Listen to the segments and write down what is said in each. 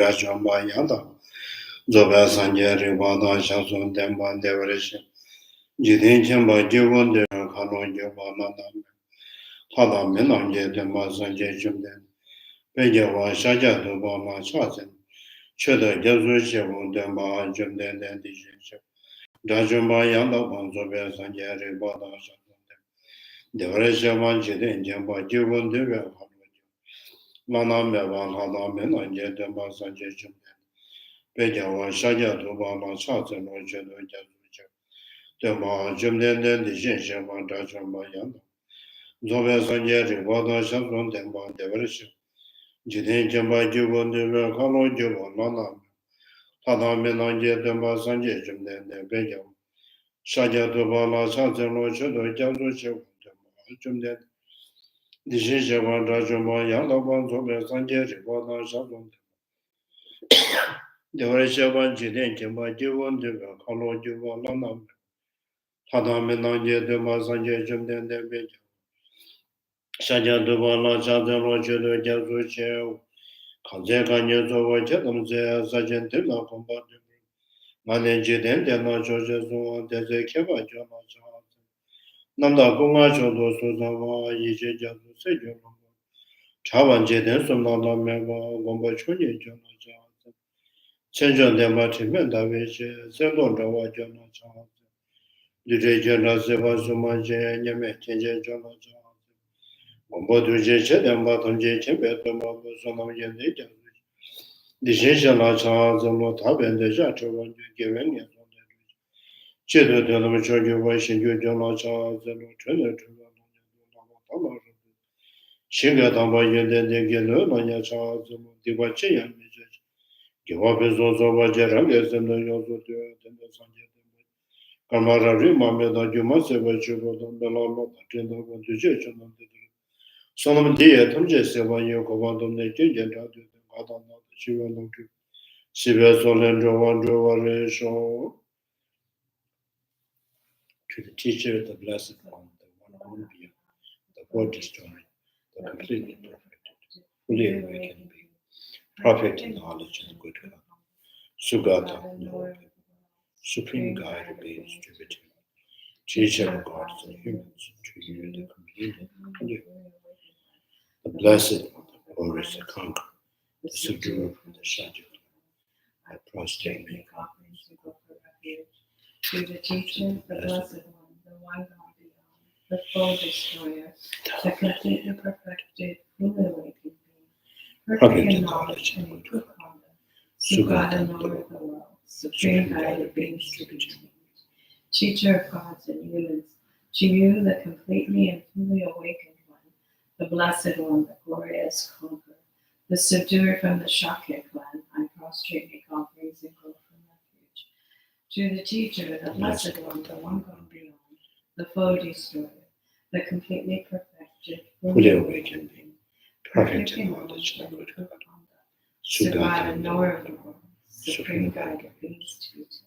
Rajamba Yanda, Zoba Sanje Ribada Shasun Demba Devaration, Jidin Chamba Jivon de Kano Java Tada Menanje Demba Sanje Jumden, Bejawa Shaja Dubama Shazen, Cheda Jazu Shavun Demba Jumden and Dijin, Rajamba Yanda Banzoba Sanje Ribada Shasun, Devaration Jidin Jamba Jivon de Lana Mevan Hada Menanje Demba Sanje Jumden. Bejawa Shaja Dubama Shazen or Jedo Jazuja, Dema Jumden, the Jinsha Vandajamba Yanda, Zoba Sanje Ribada Shasun Demba Devaration, Jidin Jamba Jubon de Kalo Jubon Lana, Tada Menanje Demba Sanje Jumden, Bejawa Shaja Dubala Shazen or Jedo Jazuja, Jumden, the Jinsha Vandajamba Yanda, Zoba Sanje Ribada Shasun. Devaration Jidin Jamba Jubon de Kalo Jubon Lana. Hadamenanje de Masanje Jumden de Beja. Shaja de Bala Shaja Roche de Jazuche, Kanze Kanye Zova Jetamze, Sajan de la Combat. Manage them, de la Georgia Zua, de Keva Jama Shah. Namda Gunga Shodo Suzava, Yije Jazu Sejo. Chavan Jeden Sumnala Meva, Gomba Chuni Jana Shah. Senjon de Matimenda Viche, Selon Java Jana Shah. Direjana Seva Sumanje, Yame, Tenje Jana Shah. Bodu Jeche, and Baton Jeche, Betom of Sonam Yenija. The Jeja Lacha, the Motab, and the Jato, given yet on the Chedo de la Machojo, Washing you, Jolacha, the Lieutenant to Shinga Tamba Yende, the Gelo, Nayacha, the Wachi, and give up his also Wajarangas and the Yozo and the Sanja. Kamara Rima, that you must have a sugar on the Lama, attend over the Jecha. Solomon Dia, Tomje Seva Yokovandom Naki, Gentadu, Adana, Shiva Loki, Siva Solendro, Wandro, show to the teacher, the blessed one, the one on view, the word destroyed, the completely perfect, fully awakened being, perfect in knowledge and good God, Sugata, Lord, supreme guide of beings distributed, teacher of gods and humans, to you the completely clear, the blessed one, the glorious, the conqueror, the subduer from the shadow. I prostrate me, to the teacher, the blessed one, the one gone beyond, the full destroyer, the completely perfected, fully awakened being, perfect in knowledge and in good conduct, Sugata and Lord of the world, supreme guide of beings to be changed, teacher of gods and humans, to you, the completely and fully awakened one, the blessed one, the glorious conqueror, the subduer from the Shakya clan, I prostrate make offerings and go from refuge. To the teacher, the blessed one, the one gone beyond, the foe destroyer, the completely perfected, fully awakened being, perfect in knowledge and good conduct, Sugata and knower of the world, supreme guide of beings to be tamed,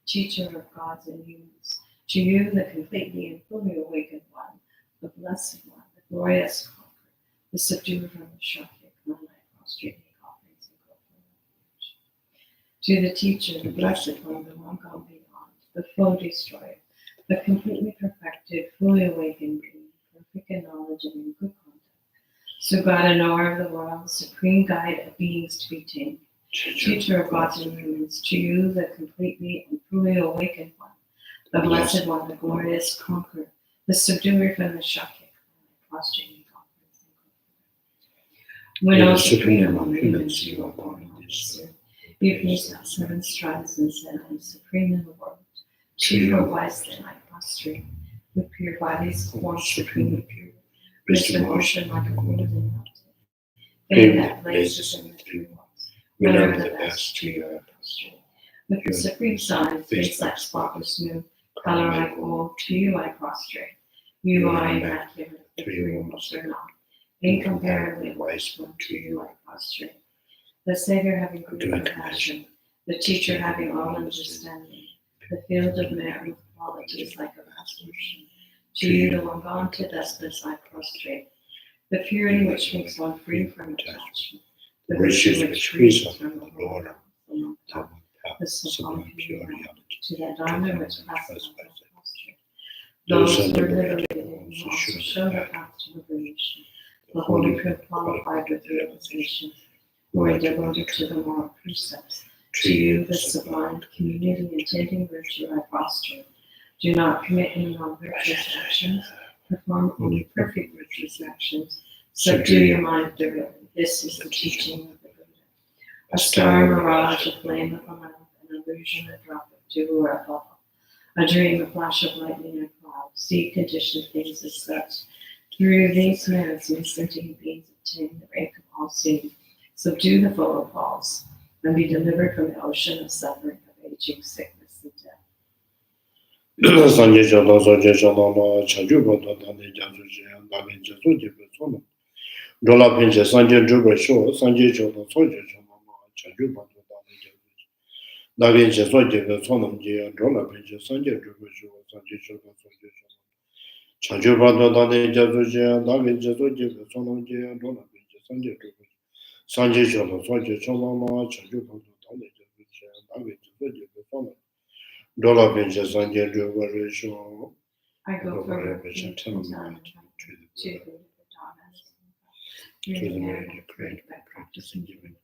teacher of gods and humans, to you, the completely and fully awakened one, the blessed one, the glorious conqueror, the subduer from the Shakya clan, I prostrate make offerings and go from refuge. To the teacher, the blessed one, the one gone beyond, the foe destroyer, the completely perfected, fully awakened being, perfect in knowledge and in good conduct, Sugata, knower of the world, supreme guide of beings to be tamed, teacher of gods and humans, to you, the completely and fully awakened one, the blessed one, the glorious conqueror, the subduer from the Shakya, prostrate make offerings and go. When all supreme among humans, you are born in this earth. You faced out 7 strides and said, I am supreme in the world. To you, O wise then, I prostrate, with pure bodies, formed supremely pure, wisdom ocean like a golden mountain, fame that blazes in the 3 walls, winner of the best, to you I prostrate. With the supreme sign, face like spotless moon, color like gold, to you I prostrate. You are immaculate, the 3 walls are not, incomparably wise one, to you I prostrate. The Savior having great compassion, the teacher having all understanding, the field of merit with qualities like a vast ocean. To you, the one gone to deathless, I prostrate. The purity which makes one free from attachment, the riches which frees from the Lord, the sublime pure reality, to that to diamond them which which passes passes all posture. those Those are who are liberated liberated also will also show show the the path, path to liberation. the The holy holy group qualified qualified with with realization, realization, who are devoted to the moral precepts. To you, the sublime community intending virtue, I foster. Do not commit any non-virtuous actions. Perform only perfect virtuous actions. Subdue your mind thoroughly. This is the teaching of the Buddha. A star, a mirage, a flame of a lamp, an illusion, a drop of dew, or a bubble. A dream, a flash of lightning, a cloud. See conditioned things as such. Through these minutes, we sentient beings obtain the rank of all seeing. Subdue the foe of false, and be delivered from the ocean of suffering, of aging, sickness, and death. Sanje Jala Sanje Jala Chaju Bada Dane Jazu Jaya Dane Jazu Jibu Sono Dola Pinche Sanje Juba Sho Sanje Jala Sanje Jala Chaju Bada Dane Jazu Dane Jazu Jibu Sono Jaya Dola Pinche Sanje Juba Sho Sanje Jala Sanje Jala Chaju Bada Dane Jazu Jaya Dane Jazu Jibu Sono Jaya Dola Pinche Sanje Juba Sanje Jala Sanje Jala Chaju Bada Dane Jazu Jaya Dane Jazu Jibu Sono Dollar benches on your ratio. I go for reputation, refuge tell and them time right to to the the Dawn merit created by practicing giving.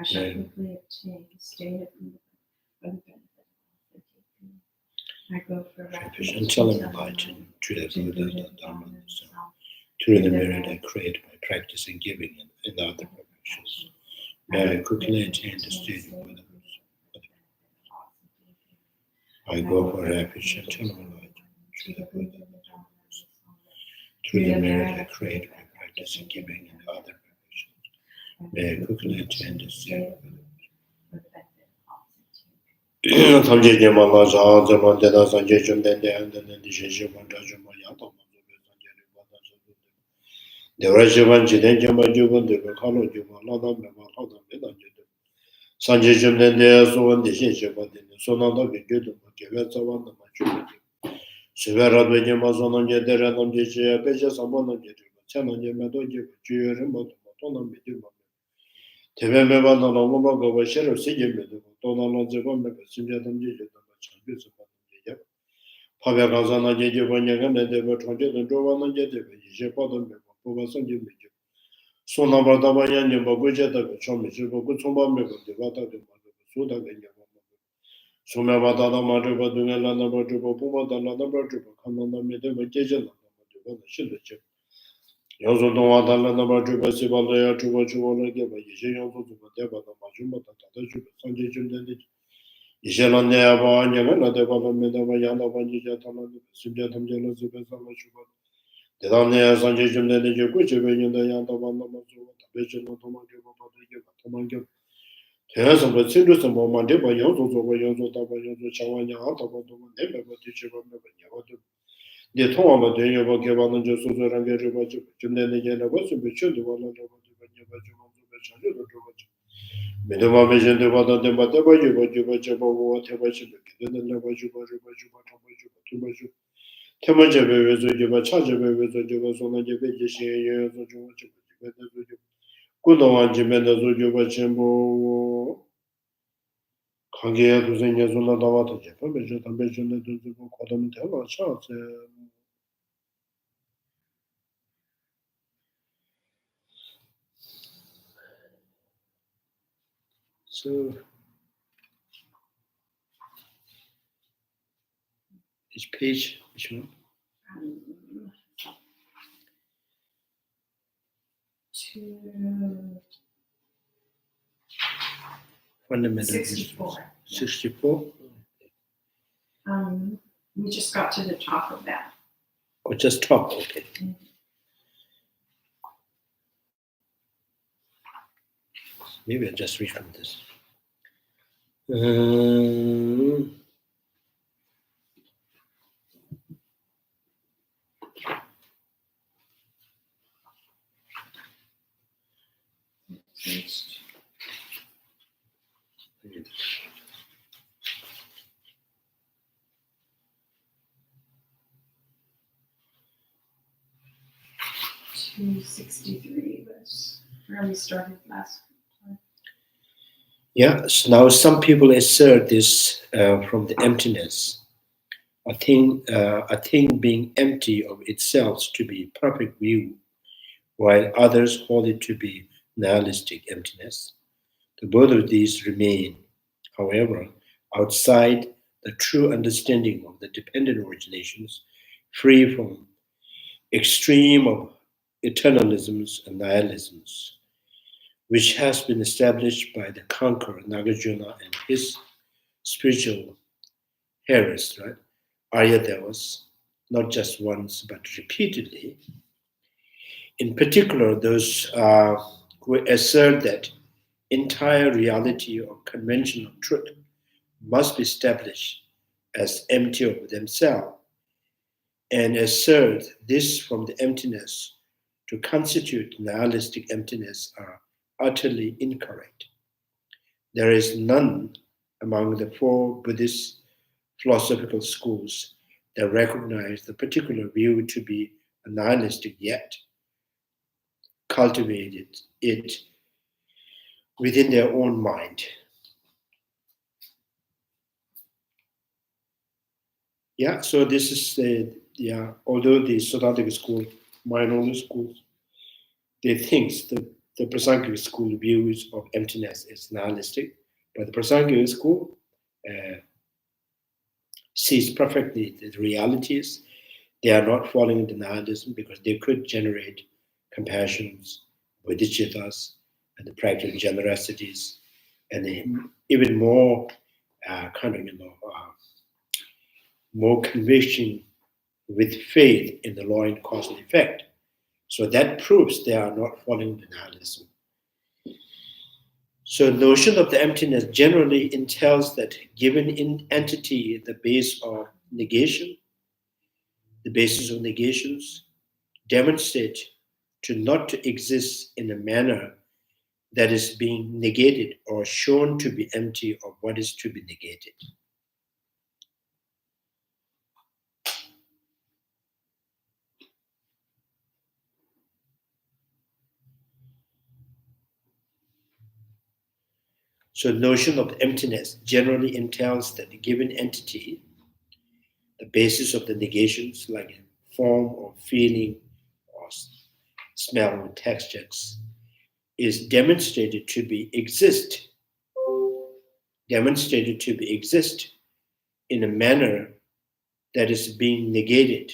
I shall quickly obtain stated for the benefit of the I go for refuge and tell them right to the Buddha, the Dharma, and so through the merit I create by practicing giving and other perfections. May I quickly attain the state of Buddha. I go for refuge and tell them right to the Buddha, the Dharma, and so through the merit I create by practicing giving and other perfections. May I quickly attain the state of Buddha. Tamje Jama Laja, Zaman Deda Sanje Jumden and then the Shishivan Jama Yato the Rajavan Jiden Jama Juvan, the Vakano Juma, Lada Mema Hada Medan Judum. Sanje Jumden, so on the Shishivan, Sonanda Vidu, Kivetsavan, the Machu. Severa Dujama Zonan Jeder and Jia, Beja Sabana Jedu, Chana Jemedo, Jurim, Tona Miduma. Tevemeva na Loma go share of Sigimedu, Dona Zebama, Sinjatan Jija, Champions of Jaya. Pavagazana Jevanya, they were trying to draw on Jedi, Jepadam, Povasan Jimiju. Sona Bardavayan, Baguja, the Chomish, Bogutumba, the Vata, the Suda, and Yamama. Sona Vadana Madhuba, Dungalana, Bajuba, Puma, the Lana Bajuba, Kanana, Medeva, Jajan, the Shilachip. Yozo don't want to learn about Juba Sibalaya to what you want to give a Yozo to whatever the Majuma Tata Juba Sanjay Jundani. Ishelania Vanya, development of Yana Vanjatana, Subjatam Jella Zubesama Shuba. The Dania Sanjay Jundani, which you in the Yanda Vanamazu, the Vision of Tomango, Teresa, but Sindus and Bomandeba Yozo over Yozo Tabayo Chavanya, Altabama, never but teacher of Never. The Tom of the Yoga Josu and Gajuba, Jundani Yana was a bit should one of the Medova Vision, the one of the Mataba, Juba, whatever she became, the never Juba, Tubaju. Tamaja was a Juba, Charger was a Juba, so much a bit, she years of Juba. Good one, Jimena Zujuba Chembo. Kangea to Zenyazuna Davata, Japan, and Vision to Kodam Tella, Charles. So, each page, which one? To Fundamental 64. 64? We just got to the top of that. Or just top, okay. Maybe I'll just read from this. To 63 verse. where we started last time. Yeah, so now some people assert this from the emptiness, a thing being empty of itself to be perfect view, while others hold it to be nihilistic emptiness. The both of these remain, however, outside the true understanding of the dependent originations, free from extreme of eternalisms and nihilisms, which has been established by the conqueror Nagarjuna and his spiritual hearers, right? Aryadevas, not just once but repeatedly. In particular, those who assert that entire reality or conventional truth must be established as empty of themselves and assert this from the emptiness to constitute nihilistic emptiness are utterly incorrect. There is none among the four Buddhist philosophical schools that recognize the particular view to be a nihilistic yet cultivated it within their own mind. Yeah, so this is although the Siddharthic school, minority schools, they think the Prasankhya school views of emptiness is nihilistic, but the Prasankhya school uh, sees perfectly the realities. They are not falling into nihilism because they could generate compassions, bodhicittas, and the practical generosities, and even more more conviction with faith in the law and cause and effect. So that proves they are not falling into nihilism. So the notion of the emptiness generally entails that given in entity the base of negation, the basis of negations, demonstrate to not to exist in a manner that is being negated or shown to be empty of what is to be negated. So the notion of emptiness generally entails that the given entity, the basis of the negations like form or feeling or smell or textures, is demonstrated to be exist in a manner that is being negated.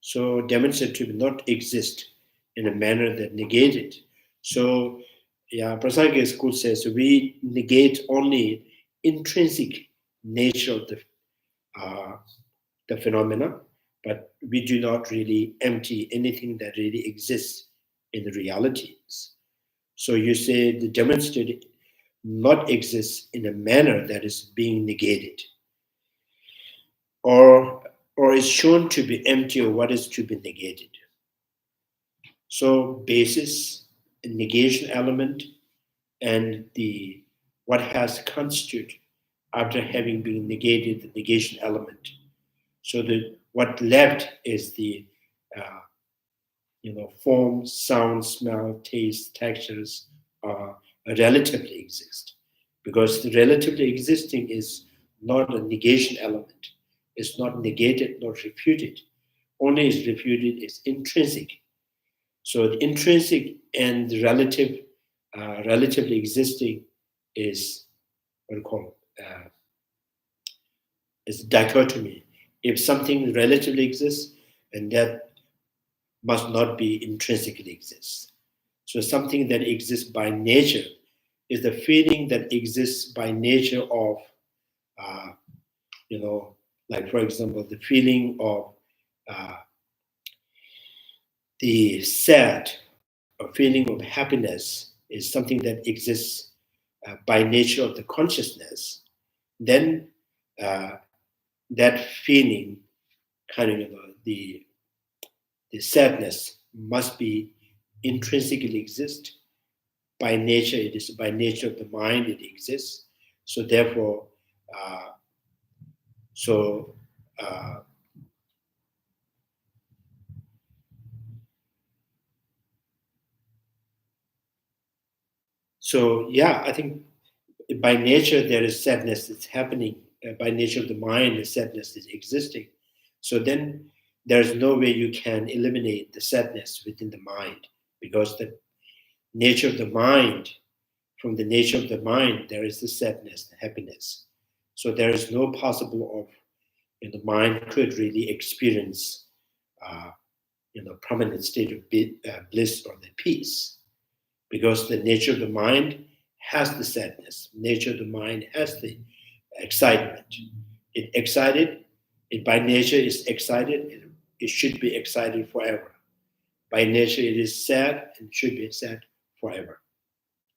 So demonstrated to not exist in a manner that negated. So Prasankhya school says we negate only intrinsic nature of the phenomena, but we do not really empty anything that really exists in the realities. So you say the demonstrated not exists in a manner that is being negated, or is shown to be empty of what is to be negated. So basis, negation element, and the what has constituted after having been negated the negation element. So the what left is the form, sound, smell, taste, textures relatively exist, because the relatively existing is not a negation element. It's not negated, not refuted. Only is refuted is intrinsic. So the intrinsic and the relatively existing is what we call is dichotomy. If something relatively exists, and that must not be intrinsically exists. So something that exists by nature is the feeling that exists by nature of, uh, like for example, the feeling of the sad or feeling of happiness is something that exists by nature of the consciousness. Then that feeling, kind of the sadness must be intrinsically exist. By nature, it is by nature of the mind it exists. So therefore, uh, so uh, So yeah, I think by nature there is sadness that's happening. By nature of the mind, the sadness is existing. So then there's no way you can eliminate the sadness within the mind, because the nature of the mind, from the nature of the mind, there is the sadness, the happiness. So there is no possible of, the mind could really experience, uh, permanent state of bliss or the peace, because the nature of the mind has the sadness. Nature of the mind has the excitement. It excited. It by nature is excited. It should be excited forever. By nature, it is sad and should be sad forever.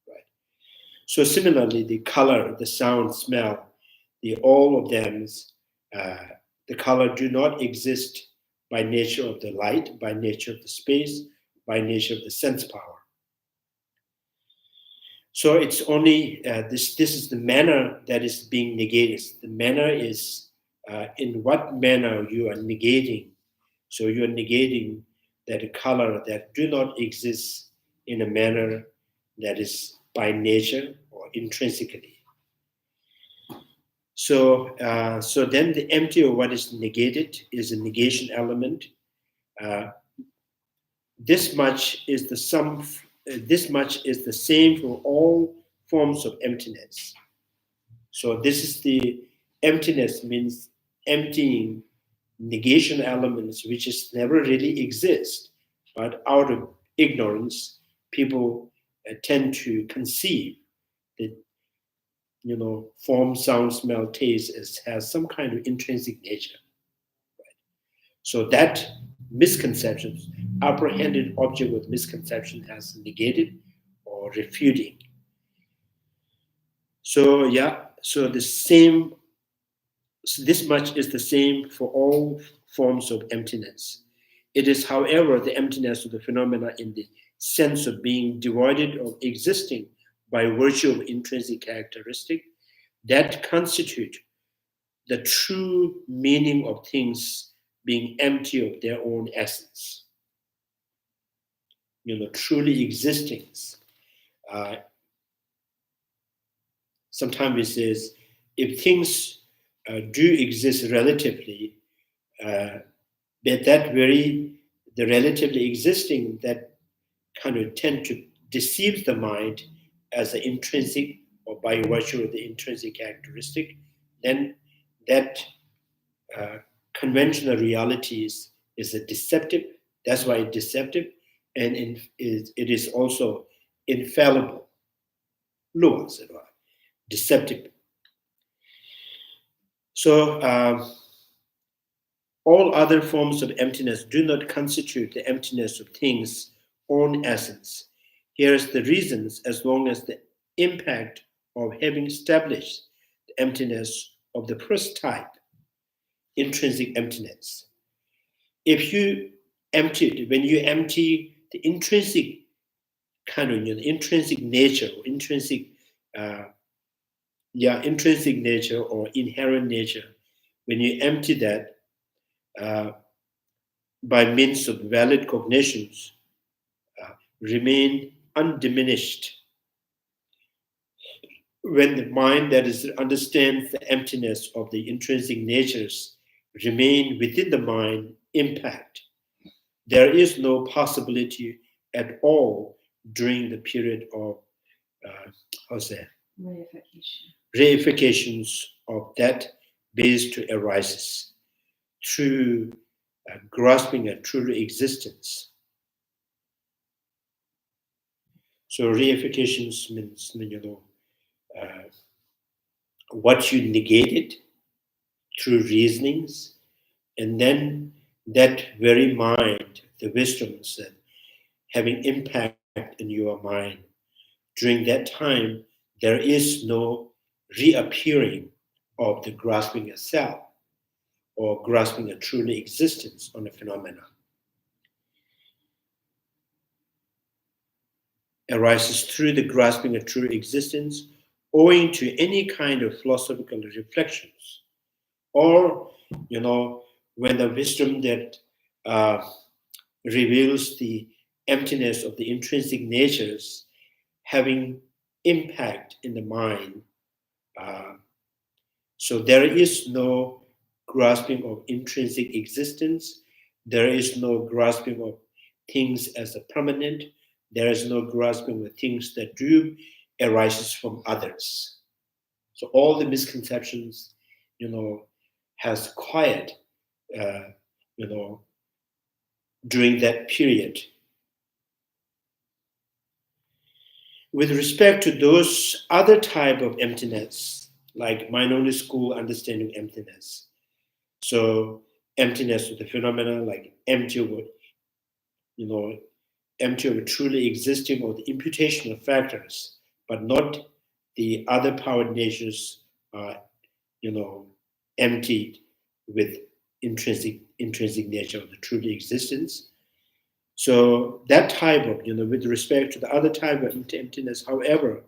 Right. So similarly, the color, the sound, smell, all of them, uh, the color do not exist by nature of the light, by nature of the space, by nature of the sense power. So it's only this. This is the manner that is being negated. The manner is in what manner you are negating. So you are negating that color that do not exist in a manner that is by nature or intrinsically. So, so then the empty of what is negated is a negation element. Uh, this much is the sum. This much is the same for all forms of emptiness. So this is the emptiness, means emptying negation elements which is never really exist, but out of ignorance, people tend to conceive that form, sound, smell, taste has some kind of intrinsic nature. So that misconceptions, apprehended object with misconception has negated or refuting. So yeah, so the same. So this much is the same for all forms of emptiness. It is, however, the emptiness of the phenomena in the sense of being devoid of existing by virtue of intrinsic characteristic that constitute the true meaning of things being empty of their own essence. Truly existing. Uh, Sometimes it says, if things do exist relatively, but the relatively existing that kind of tend to deceive the mind as an intrinsic or by virtue of the intrinsic characteristic, then that conventional realities is a deceptive. That's why it's deceptive, and it is also infallible. Laws, deceptive. So all other forms of emptiness do not constitute the emptiness of things' own essence. Here is the reasons, as long as the impact of having established the emptiness of the first type, intrinsic emptiness. If you when you empty the intrinsic kind of intrinsic nature, or intrinsic nature or inherent nature, when you empty that by means of valid cognitions, remain undiminished. When the mind that is understands the emptiness of the intrinsic natures remain within the mind impact, there is no possibility at all during the period of reifications of that base to arises through grasping a true existence. So reifications means what you negated through reasonings, and then that very mind, the wisdoms that having impact in your mind, during that time, there is no reappearing of the grasping a self or grasping a truly existence on a phenomena. Arises through the grasping a true existence owing to any kind of philosophical reflections, or when the wisdom that reveals the emptiness of the intrinsic natures, having impact in the mind. So there is no grasping of intrinsic existence. There is no grasping of things as a permanent. There is no grasping of things that do arises from others. So all the misconceptions, has quiet, during that period. With respect to those other type of emptiness, like mind-only school understanding emptiness. So emptiness of the phenomena, like empty of, empty of truly existing or the imputation of factors, but not the other powered natures are, emptied with intrinsic nature of the truly existence. So that type of, with respect to the other type of emptiness, however,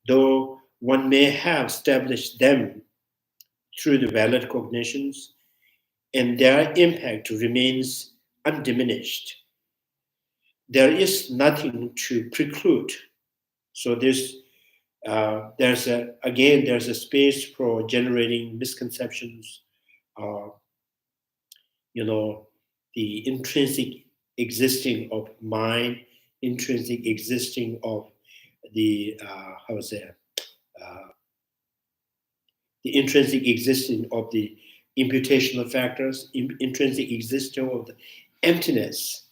though one may have established them through the valid cognitions, and their impact remains undiminished, there is nothing to preclude. So there's a space for generating misconceptions, the intrinsic existing of mind, intrinsic existing of the the intrinsic existing of the imputational factors, intrinsic existing of the emptiness.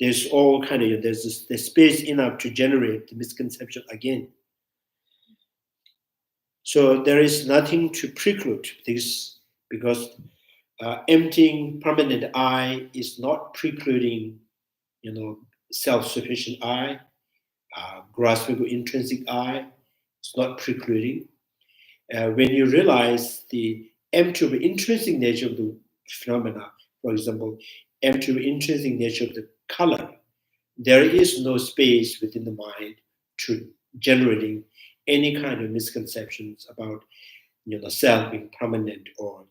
There's all kind of there's space enough to generate the misconception again. So there is nothing to preclude this, because emptying permanent I is not precluding, self-sufficient I, grasping of intrinsic I. It's not precluding. When you realize the empty of intrinsic nature of the phenomena, for example, empty of intrinsic nature of the color, there is no space within the mind to generating any kind of misconceptions about, self being permanent or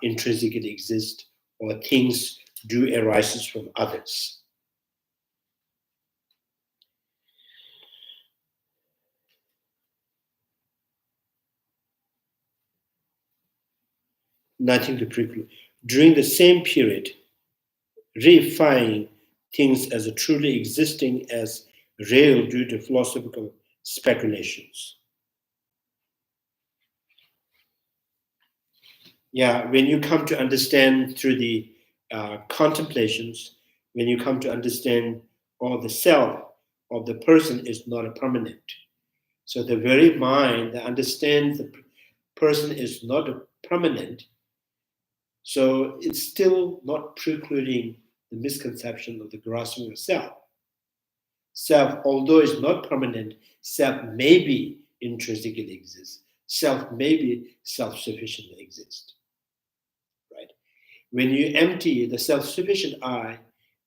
intrinsically exist, or things do arises from others. Nothing to preclude. During the same period, reifying things as a truly existing as real due to philosophical speculations. Yeah, when you come to understand through the contemplations, when you come to understand all the self of the person is not a permanent. So the very mind that understands the person is not a permanent, so it's still not precluding the misconception of the grasping of self. Self, although it's not permanent, self may be intrinsically exist. Self may be self-sufficiently exist. Right? When you empty the self-sufficient I,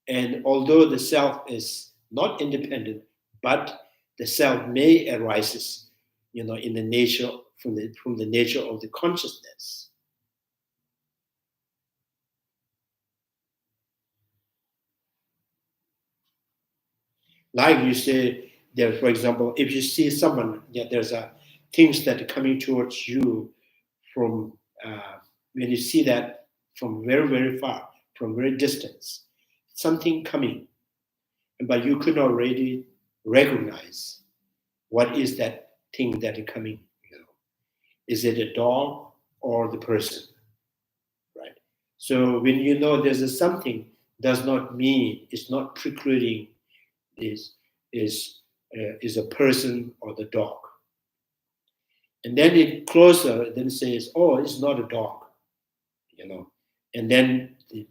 and although the self is not independent, but the self may arises, in the nature from the nature of the consciousness. Like you say, there, for example, if you see someone, there's things that are coming towards you from when you see that from very, very far, from very distance, something coming, but you could already recognize what is that thing that is coming. Is it a dog or the person? Right. So when you know there's a something, does not mean it's not precluding is a person or the dog. And then it closer, then says, oh, it's not a dog, and then the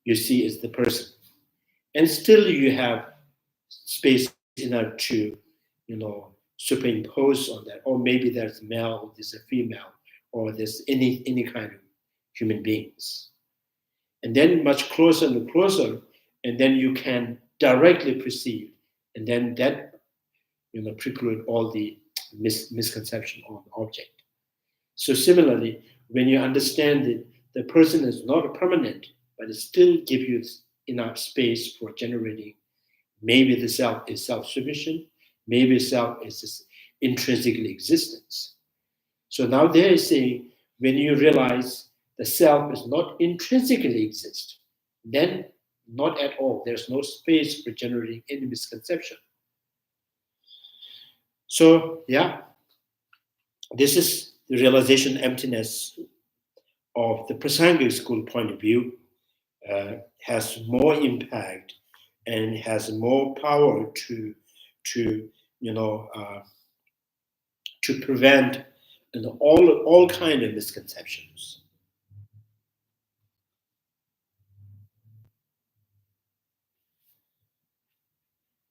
you see it's the person. And still you have space enough to, superimpose on that. Or maybe there's male, there's a female, or there's any kind of human beings. And then much closer and closer, and then you can directly perceive, and then that preclude all the misconception on the object. So similarly, when you understand that the person is not a permanent, but it still gives you enough space for generating, maybe the self is self-sufficient, maybe self is this intrinsically existence. So now they say, when you realize the self is not intrinsically exist, then not at all. There's no space for generating any misconception. So yeah, this is the realization emptiness of the Prasangic school point of view, has more impact and has more power to to prevent all kind of misconceptions.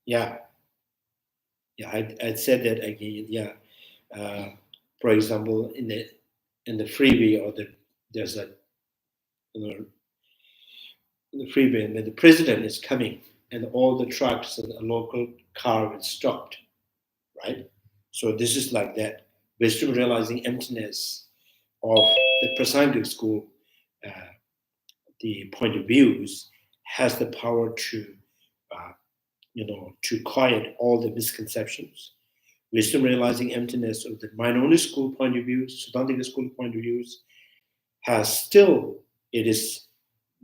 Yeah, I said that again. Yeah, for example, in the freeway or there's a the freeway when the president is coming and all the trucks and the local car is stopped, right? So this is like that. Wisdom realizing emptiness of the Prasangic school, uh, the point of views, has the power to, uh, to quiet all the misconceptions. Wisdom realizing emptiness of the Mainoni school point of views, Siddhantika school point of views, it is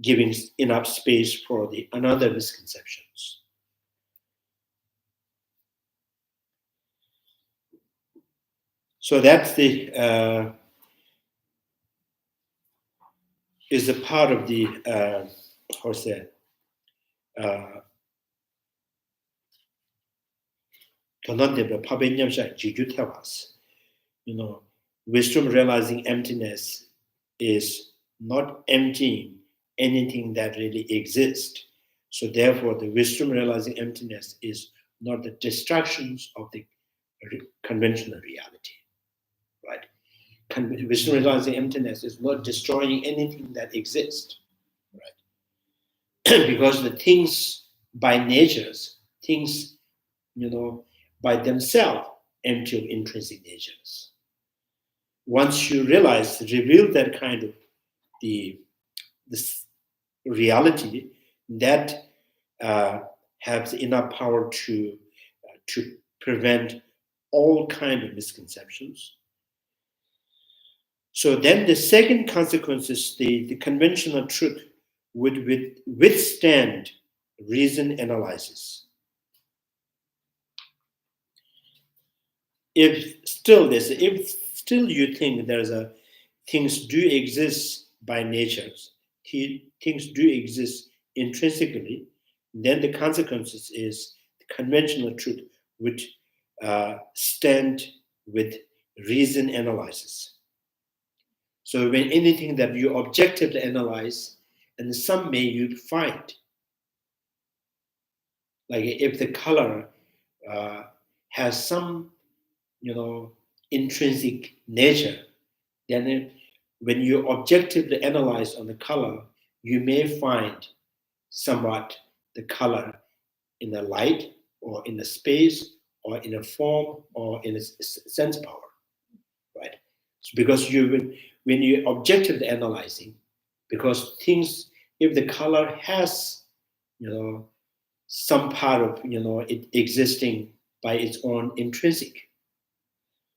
giving enough space for the another misconceptions. So that's the is a part of the how's that? Wisdom realizing emptiness is not emptying anything that really exists. So therefore, the wisdom realizing emptiness is not the distractions of the conventional reality, right? Wisdom realizing emptiness is not destroying anything that exists, right? Because the things by natures, things, by themselves empty of intrinsic natures. Once you reveal that kind of this reality, that has enough power to prevent all kind of misconceptions. So then the second consequence is the conventional truth would withstand reason analysis. If still you think things do exist by nature, things do exist intrinsically, then the consequences is the conventional truth would stand with reason analysis. So when anything that you objectively analyze, and some may you find, like if the color has some intrinsic nature, then when you objectively analyze on the color, you may find somewhat the color in the light or in the space or in a form or in a sense power, right? So because when you objectively analyzing, because things, if the color has some part of it existing by its own intrinsic,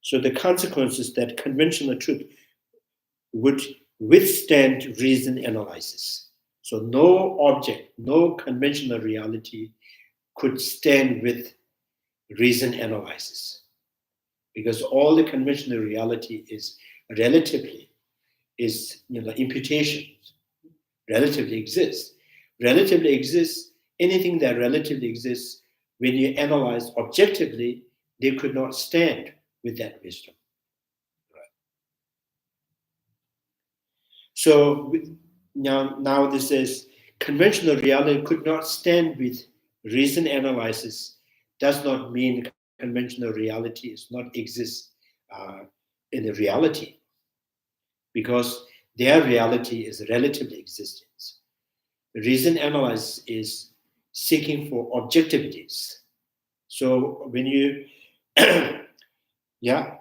so the consequence is that conventional truth would withstand reason analysis. So no object, no conventional reality could stand with reason analysis, because all the conventional reality is relatively, imputations, relatively exists. Relatively exists, anything that relatively exists, when you analyze objectively, they could not stand with that wisdom. So now this is conventional reality could not stand with reason analysis. Does not mean conventional reality is not exist in the reality, because their reality is relatively existence. Reason analysis is seeking for objectivities. So when you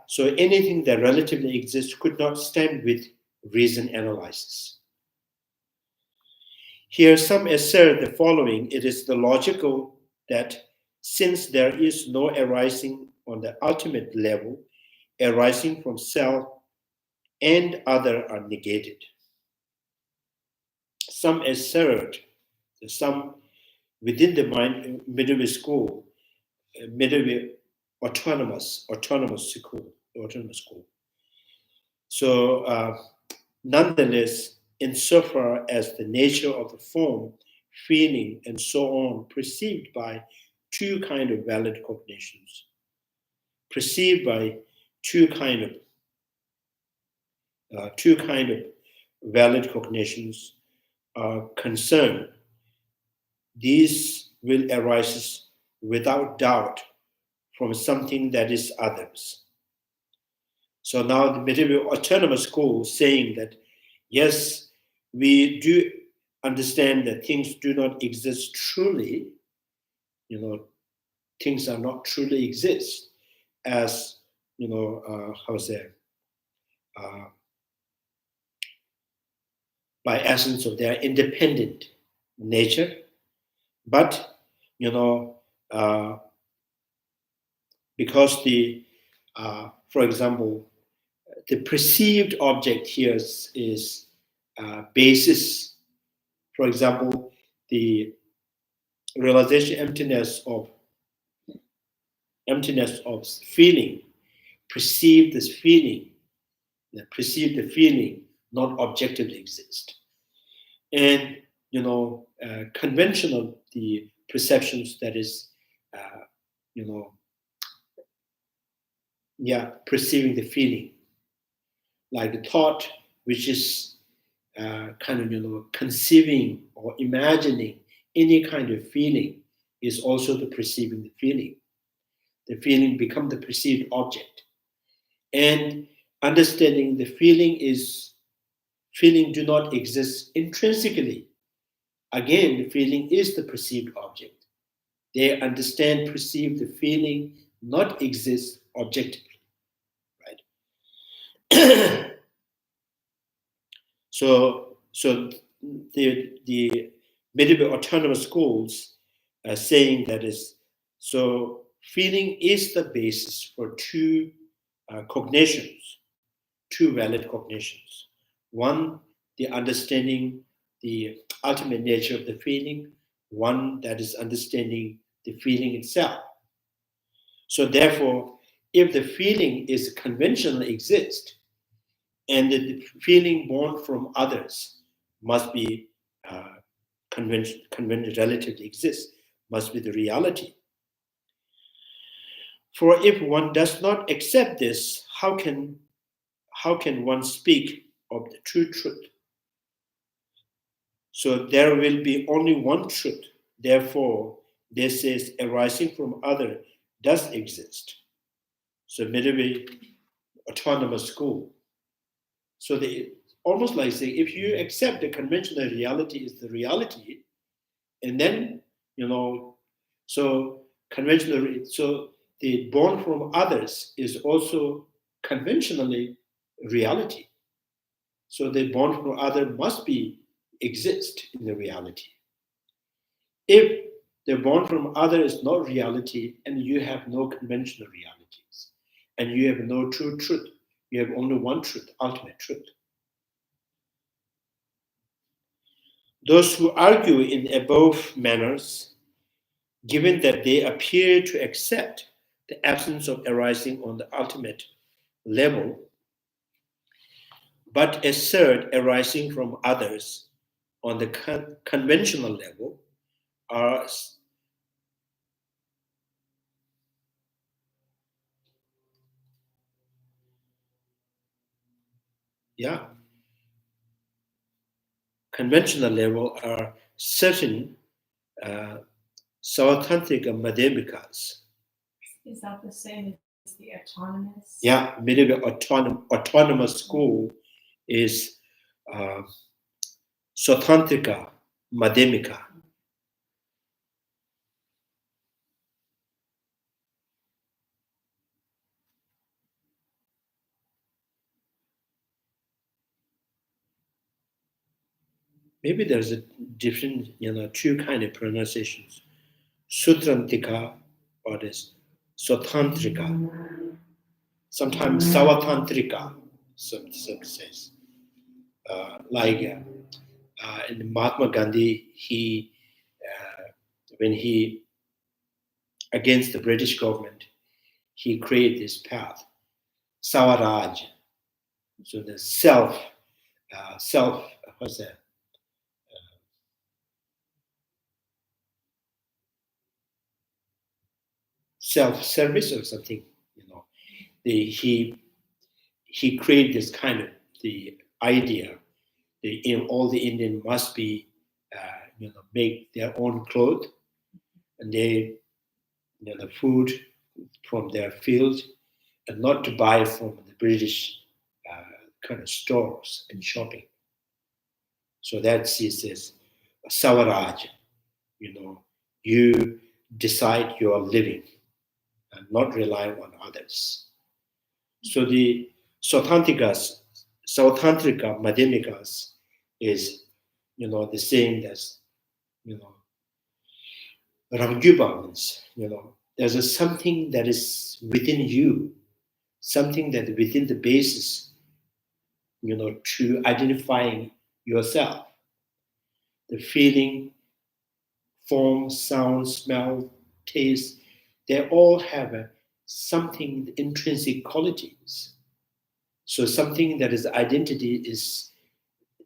so anything that relatively exists could not stand with reason analysis. Here some assert the following: it is the logical that since there is no arising on the ultimate level, arising from self and other are negated. Some assert, some within the mind, middle school, middle autonomous school. So, nonetheless, insofar as the nature of the form, feeling, and so on, perceived by two kind of valid cognitions, perceived by two kind of valid cognitions are concerned, these will arise without doubt from something that is others. So now the medieval autonomous school is saying that, yes, we do understand that things do not exist truly, things are not truly exist as, by essence of their independent nature, but because for example, the perceived object here is basis. For example, the realization emptiness of feeling, perceive the feeling not objectively exist. And conventional the perceptions that is perceiving the feeling, like the thought which is conceiving or imagining any kind of feeling is also the perceiving the feeling. The feeling become the perceived object. And understanding the feeling do not exist intrinsically. Again, the feeling is the perceived object. They understand, perceive the feeling not exist objectively, right? So the medieval autonomous schools are saying that is, so feeling is the basis for two cognitions, two valid cognitions. One, the understanding the ultimate nature of the feeling, one that is understanding the feeling itself. So therefore, if the feeling is conventionally exist, and the feeling born from others must be relatively exist, must be the reality. For if one does not accept this, how can one speak of the true truth? So there will be only one truth. Therefore, this is arising from other does exist. So medieval autonomous school. So they almost like saying, if you accept the conventional reality is the reality, and then so the born from others is also conventionally reality. So the born from other must be exist in the reality. If the born from other is not reality, and you have no conventional realities, and you have no true truth, you have only one truth, ultimate truth. Those who argue in above manners, given that they appear to accept the absence of arising on the ultimate level, but assert arising from others on the conventional level, are conventional level are certain Sautrantika Madhyamikas. Is that the same as the autonomous? Yeah, medieval autonomous school is Sautrantika Madhyamika. Maybe there's a different, two kind of pronunciations. Sutrantika or this Swatantrika, sometimes Savatantrika, some says. Like in Mahatma Gandhi, he when he against the British government, he created this path, Savaraj. So the what's that? Self-service or something, he created this kind of the idea that all the Indian must be, make their own clothes, and they, the food from their field, and not to buy from the British kind of stores and shopping. So that's he says, Savaraj, you decide your living and not rely on others. So the Sautrantrika Madhyamikas is, the same as, Ramgyupa means, there's something that is within you, something that within the basis, to identifying yourself. The feeling, form, sound, smell, taste, they all have something intrinsic qualities. So something that is identity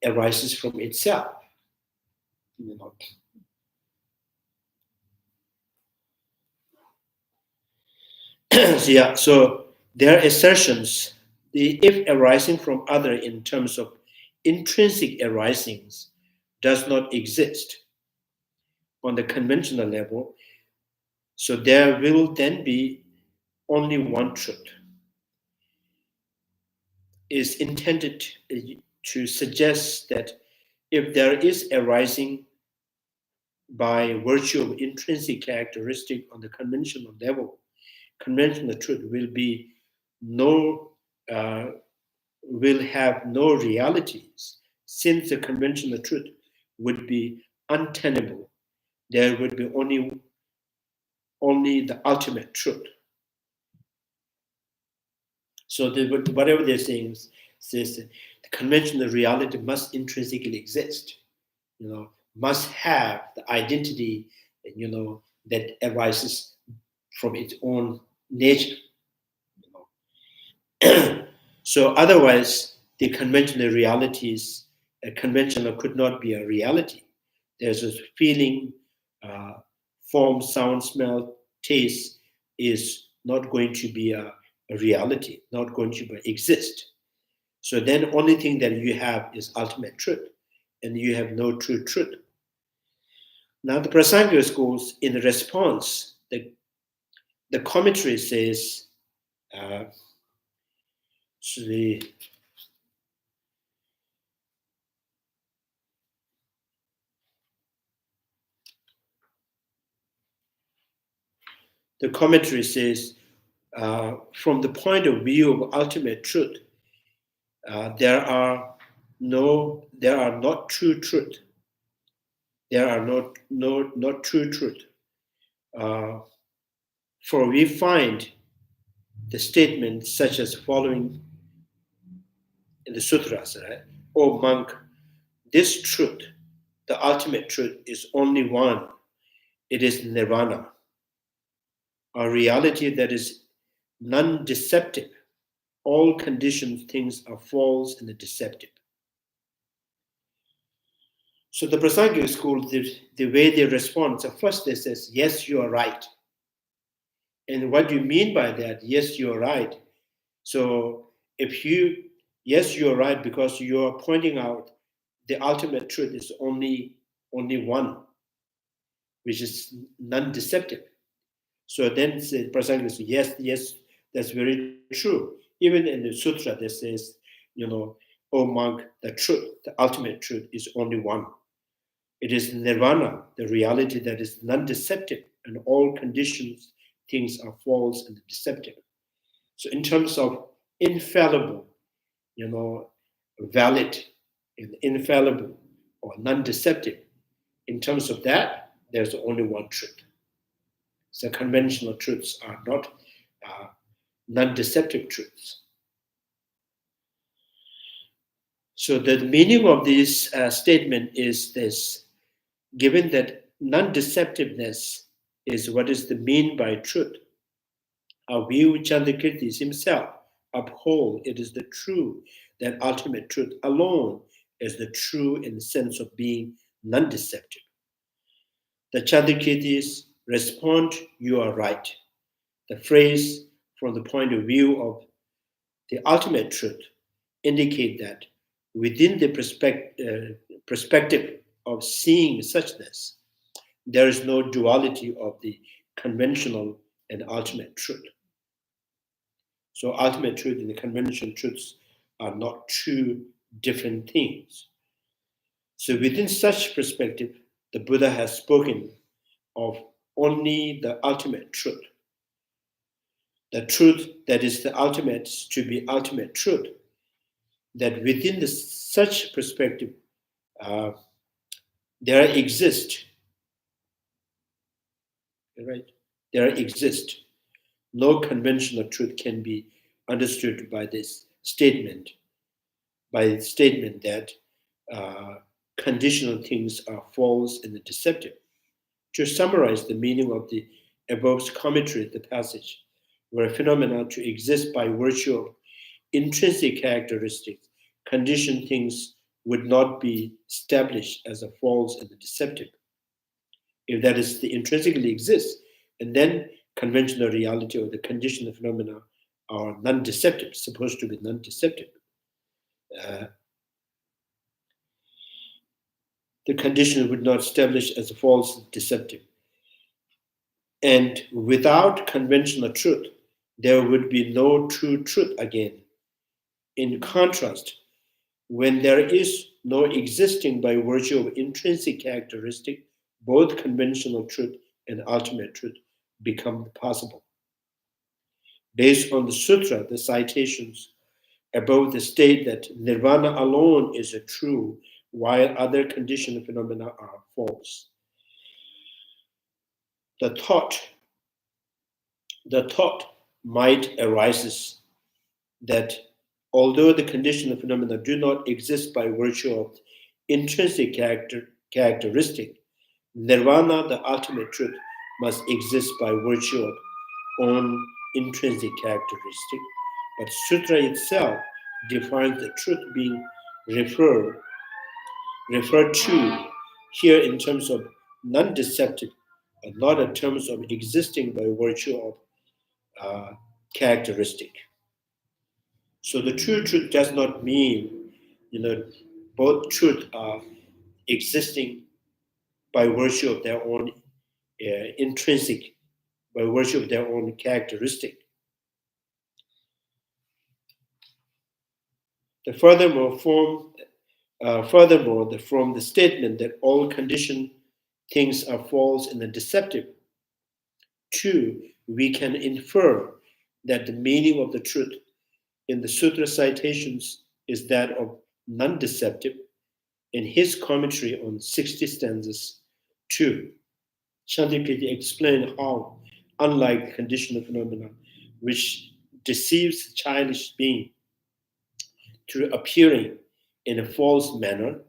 arises from itself. So their assertions, the if arising from other in terms of intrinsic arisings does not exist on the conventional level, so there will then be only one truth, is intended to suggest that if there is arising by virtue of intrinsic characteristic on the conventional level, conventional truth will have no realities, since the conventional truth would be untenable. There would be only the ultimate truth. So whatever they're saying says the conventional reality must intrinsically exist, must have the identity, that arises from its own nature. So otherwise, the conventional realities, conventional could not be a reality. There's a feeling, form, sound, smell, taste is not going to be a reality, not going to exist. So then only thing that you have is ultimate truth, and you have no true truth. Now the Prasangika schools, in response, the commentary says, so the commentary says, from the point of view of ultimate truth, there are not true truth. There are not true truth. For we find the statement such as following in the sutras, right? O monk, this truth, the ultimate truth, is only one. It is nirvana, a reality that is non-deceptive. All conditioned things are false and deceptive. So the Prasangika school, the way they respond, so first they says, yes, you are right. And what do you mean by that? Yes, you are right. So yes, you are right, because you are pointing out the ultimate truth is only one, which is non-deceptive. So then the Prasangika says, yes, that's very true. Even in the sutra, that says, O monk, the truth, the ultimate truth is only one. It is nirvana, the reality that is non-deceptive, and all conditions, things are false and deceptive. So in terms of infallible, valid and infallible or non-deceptive, in terms of that, there's only one truth. So conventional truths are not non-deceptive truths. So the meaning of this statement is this: given that non-deceptiveness is what is the mean by truth, our view Chandrakirti himself uphold it is the true, that ultimate truth alone is the true in the sense of being non-deceptive. The Chandrakirtis respond, you are right. The phrase from the point of view of the ultimate truth indicate that within the perspective of seeing suchness, there is no duality of the conventional and ultimate truth. So ultimate truth and the conventional truths are not two different things. So within such perspective, the Buddha has spoken of only the ultimate truth. The truth that is the ultimate to be ultimate truth, that within such perspective, there exist, right? There exist. No conventional truth can be understood by this statement, that conditional things are false and deceptive. To summarize the meaning of the above commentary, the passage, where phenomena to exist by virtue of intrinsic characteristics, conditioned things would not be established as a false and deceptive. If that is the intrinsically exists, and then conventional reality or the conditioned phenomena are non-deceptive, supposed to be non-deceptive. The condition would not establish as a false deceptive. And without conventional truth, there would be no true truth again. In contrast, when there is no existing by virtue of intrinsic characteristic, both conventional truth and ultimate truth become possible. Based on the sutra, the citations above the state that nirvana alone is a true, while other conditioned phenomena are false. The thought might arise that although the conditioned phenomena do not exist by virtue of intrinsic characteristic, nirvana, the ultimate truth, must exist by virtue of own intrinsic characteristic. But sutra itself defines the truth being referred to here in terms of non-deceptive, and not in terms of existing by virtue of characteristic. So the true truth does not mean, both truth are existing by virtue of their own intrinsic, by virtue of their own characteristic. Furthermore, from the statement that all conditioned things are false and deceptive, two, we can infer that the meaning of the truth in the sutra citations is that of non-deceptive. In his commentary on 60 stanzas 2, Chandrakirti explained how, unlike conditional phenomena, which deceives the childish being through appearing in a false manner,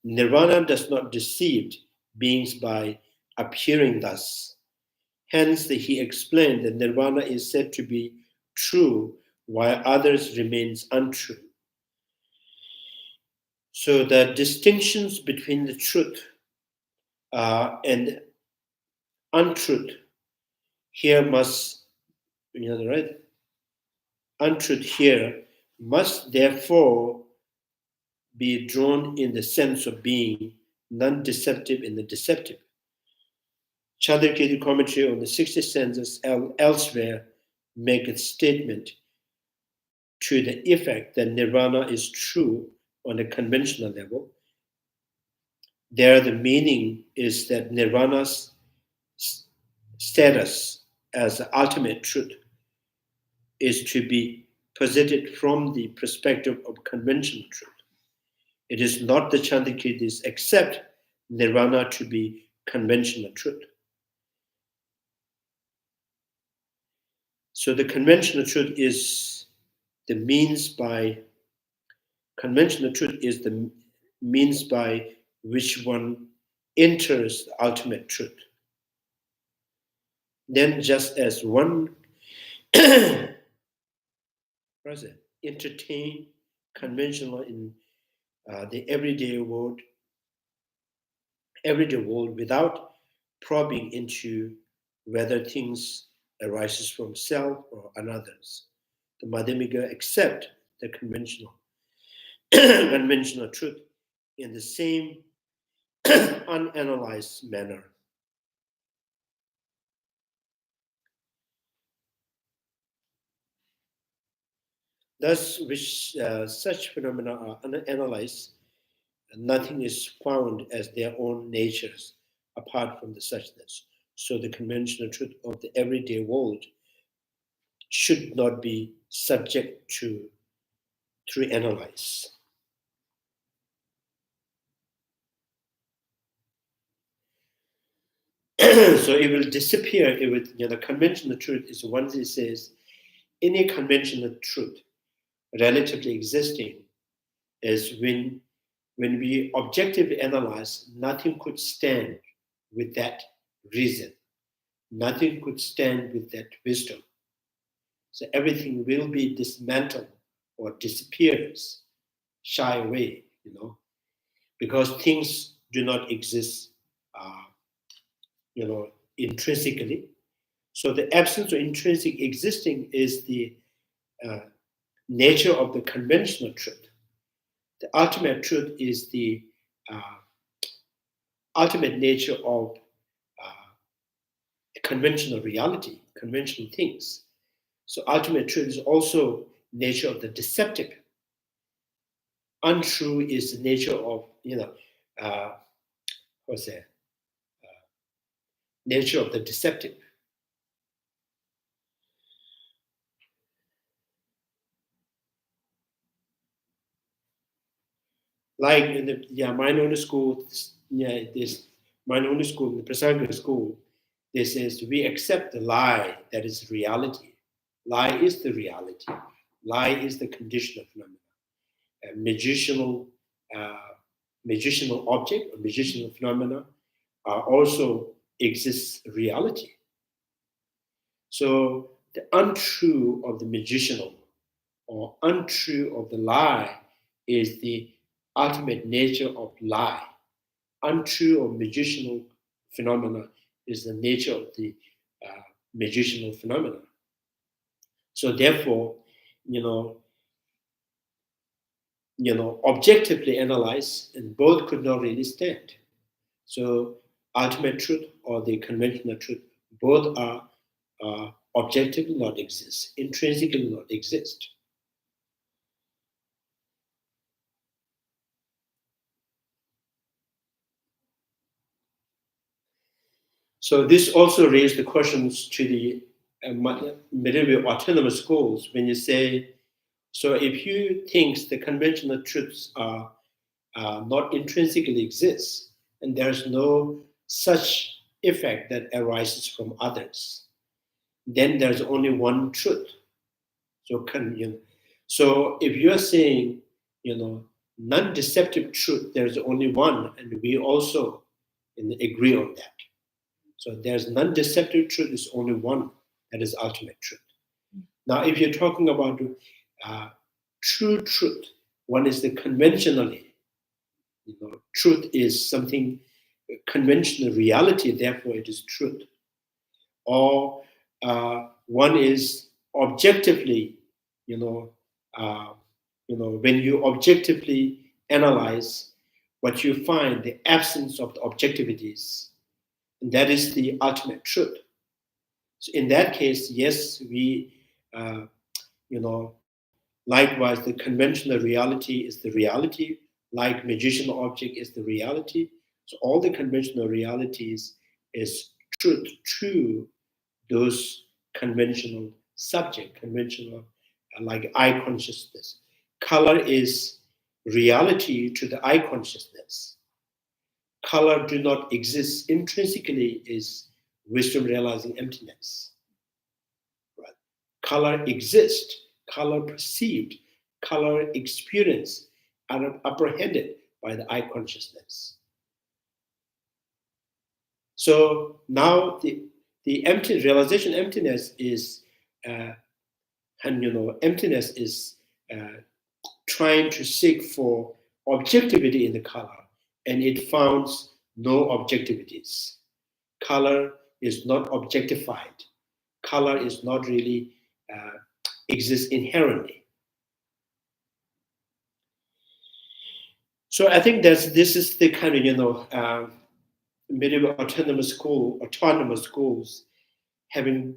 nirvana does not deceive beings by appearing thus. Hence, he explained that nirvana is said to be true while others remains untrue. So the distinctions between the truth and untruth here must, right? Untruth here must therefore be drawn in the sense of being non-deceptive and the deceptive. Chandrakirti commentary on the 60 stanzas elsewhere make a statement to the effect that nirvana is true on a conventional level. There, the meaning is that nirvana's status as the ultimate truth is to be posited from the perspective of conventional truth. It is not the Chandrakirtis accept nirvana to be conventional truth. So the conventional truth is the means by which one enters the ultimate truth. Then just as one entertain conventional in the everyday world without probing into whether things arises from self or another's. The Madhyamika accept the conventional truth in the same unanalyzed manner. Thus, which such phenomena are unanalyzed, nothing is found as their own natures apart from the suchness. So the conventional truth of the everyday world should not be subject to analyze. So it will disappear. It would, the conventional truth is once it says any conventional truth relatively existing is when we objectively analyze, nothing could stand with that reason. Nothing could stand with that wisdom. So everything will be dismantled or disappears, shy away, because things do not exist, intrinsically. So the absence of intrinsic existing is the nature of the conventional truth. The ultimate truth is the ultimate nature of conventional reality, conventional things. So ultimate truth is also nature of the deceptive. Untrue is the nature of, nature of the deceptive. Like in the mind-only school, this mind-only school, the Prasangra school, this is we accept the lie that is reality. Lie is the reality. Lie is the condition of phenomena. A magicianal object or magicianal phenomena also exists reality. So the untrue of the magicianal or untrue of the lie is the ultimate nature of lie. Untrue of magicianal phenomena is the nature of the magicianal phenomena. So therefore, objectively analyzed, and both could not really stand. So ultimate truth or the conventional truth, both are objectively not exist, intrinsically not exist. So this also raised the questions to the medieval autonomous schools when you say, so if you think the conventional truths are not intrinsically exist, and there's no such effect that arises from others, then there's only one truth. So if you're saying, non-deceptive truth, there's only one, and we also agree on that. So there's non-deceptive truth is only one, that is ultimate truth. Now, if you're talking about true truth, one is the conventionally, truth is something conventional reality, therefore it is truth. Or one is objectively, when you objectively analyze what you find, the absence of the objectivities, and that is the ultimate truth. So in that case, yes, we, likewise, the conventional reality is the reality, like magician object is the reality. So all the conventional realities is truth to those conventional subject, conventional, like eye consciousness. Color is reality to the eye consciousness. Color do not exist intrinsically is wisdom realizing emptiness. Right. color exists, color perceived, color experienced, are apprehended by the eye consciousness. So now the empty realization emptiness is, emptiness is trying to seek for objectivity in the color, and it finds no objectivities. Color is not objectified. Color is not really exists inherently. So I think this is the kind of medieval autonomous schools having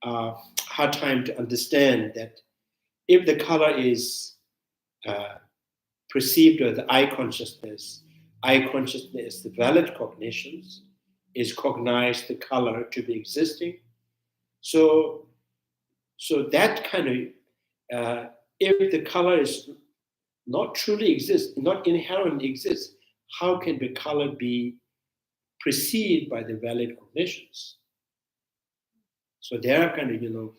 hard time to understand that if the color is perceived with the eye consciousness, the valid cognitions, is cognized the color to be existing. So that kind of if the color is not truly exists, not inherently exists, how can the color be perceived by the valid cognitions? So there are kind of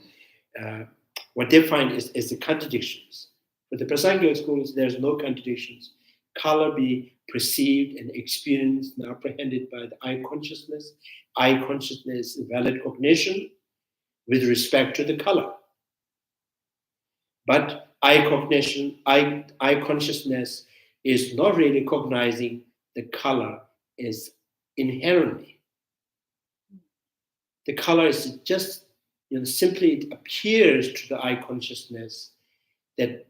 what they find is the contradictions. For the Prasangika schools, there's no contradictions. Color be perceived and experienced and apprehended by the eye consciousness. Eye consciousness is valid cognition with respect to the color. But eye consciousness is not really recognizing the color is inherently. The color is just simply it appears to the eye consciousness that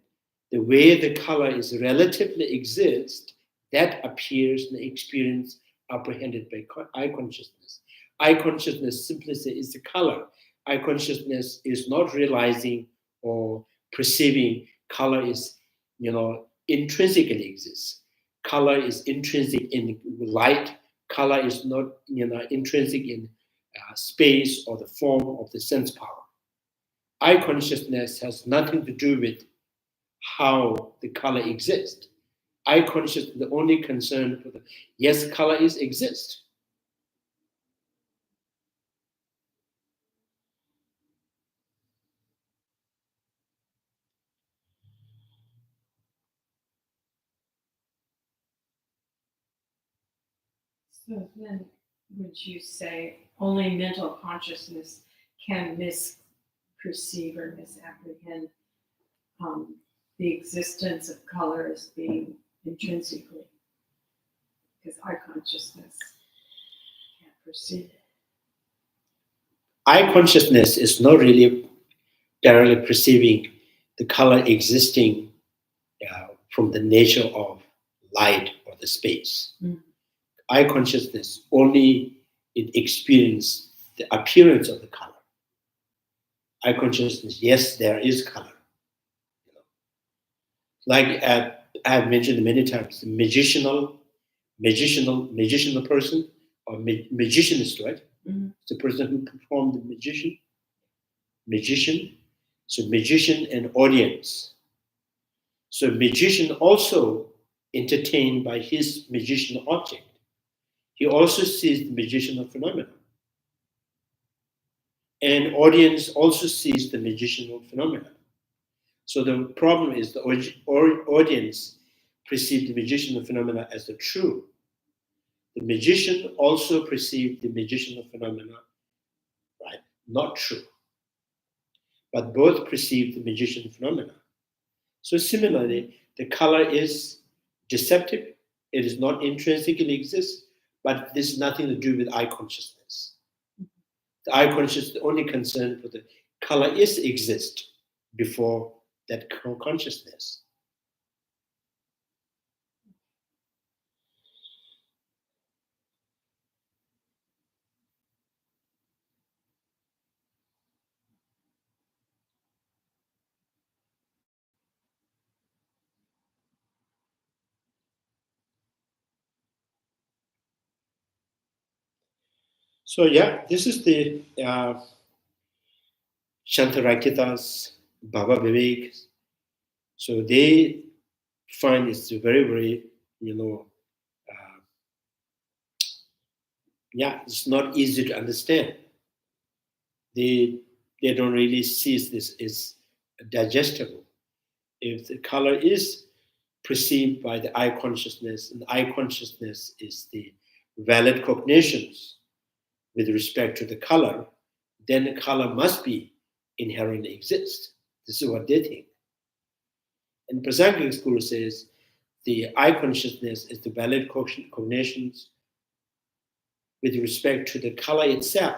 the way the color is relatively exists, that appears in the experience apprehended by eye consciousness. Eye consciousness simply is the color. Eye consciousness is not realizing or perceiving color is, intrinsically exists. Color is intrinsic in light. Color is not, intrinsic in space or the form of the sense power. Eye consciousness has nothing to do with how the color exists. Eye consciousness, the only concern for yes, color is exist. So then, would you say only mental consciousness can misperceive or misapprehend the existence of color as being intrinsically? Because eye consciousness can't perceive it. Eye consciousness is not really directly perceiving the color existing from the nature of light or the space. Mm. Eye consciousness only it experiences the appearance of the color. Eye consciousness, yes, there is color. Like I have mentioned many times, magicianal person or magicianist, right? Mm-hmm. The person who performed the magician. So magician and audience. So magician also entertained by his magician object. He also sees the magicianal phenomenon. And audience also sees the magicianal phenomenon. So the problem is the audience perceive the magicianal phenomena as the true. The magician also perceived the magicianal phenomena, right, not true. But both perceive the magician phenomena. So similarly, the color is deceptive. It is not intrinsically exist, but this is nothing to do with eye consciousness. The eye consciousness is the only concern for the color is exist before that consciousness. So yeah, this is the Shantarakita's, Baba Vivek. So they find it's very, very, it's not easy to understand. They they don't really see this is digestible. If the color is perceived by the eye consciousness, and the eye consciousness is the valid cognitions with respect to the color, then the color must be inherently exist. This is what they think. And Prasangika school says the eye consciousness is the valid cognitions with respect to the color itself.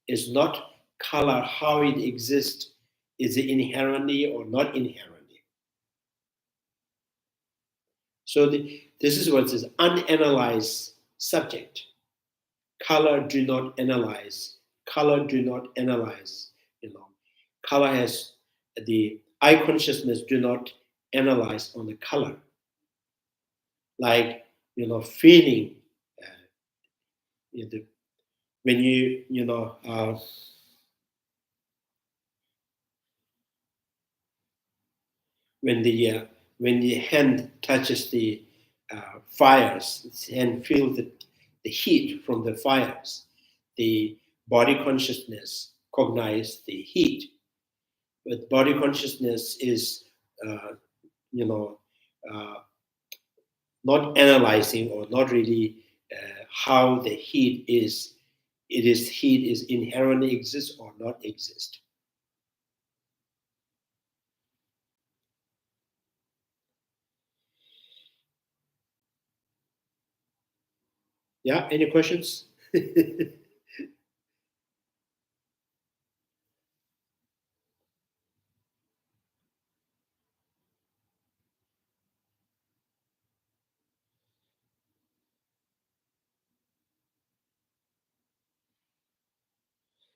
Is not color how it exists, is it inherently or not inherently. So this is what is unanalyzed subject. Color do not analyze. Color do not analyze. Color has the eye consciousness do not analyze on the color. Like feeling. When when the hand touches the fires and feels the heat from the fires, the body consciousness cognizes the heat. But body consciousness is, not analyzing or not really how the heat is. Heat is inherently exist or not exist. Yeah, any questions?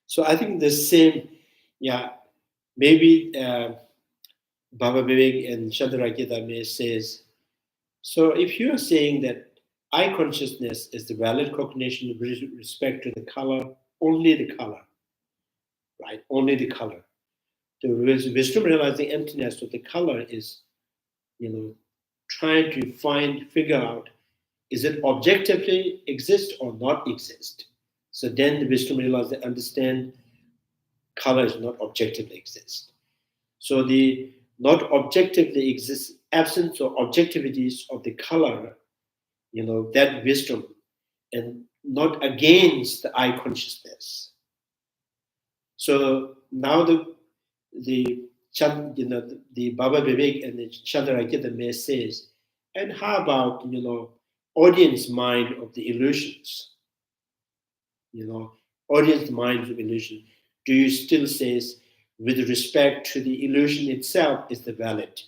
So I think the same, maybe Baba Vivek and Chandrakita may says, so if you are saying that eye consciousness is the valid cognition with respect to the color, only the color, right? Only the color. The wisdom realizing emptiness of the color is, trying to figure out, is it objectively exist or not exist? So then the wisdom realizing understand color is not objectively exist. So the not objectively exist absence or objectivities of the color, that wisdom, and not against the eye consciousness. So now the Baba Vivek and the Chandrakita may says, and how about audience mind of the illusions? Audience mind of illusion. Do you still says with respect to the illusion itself is the valid?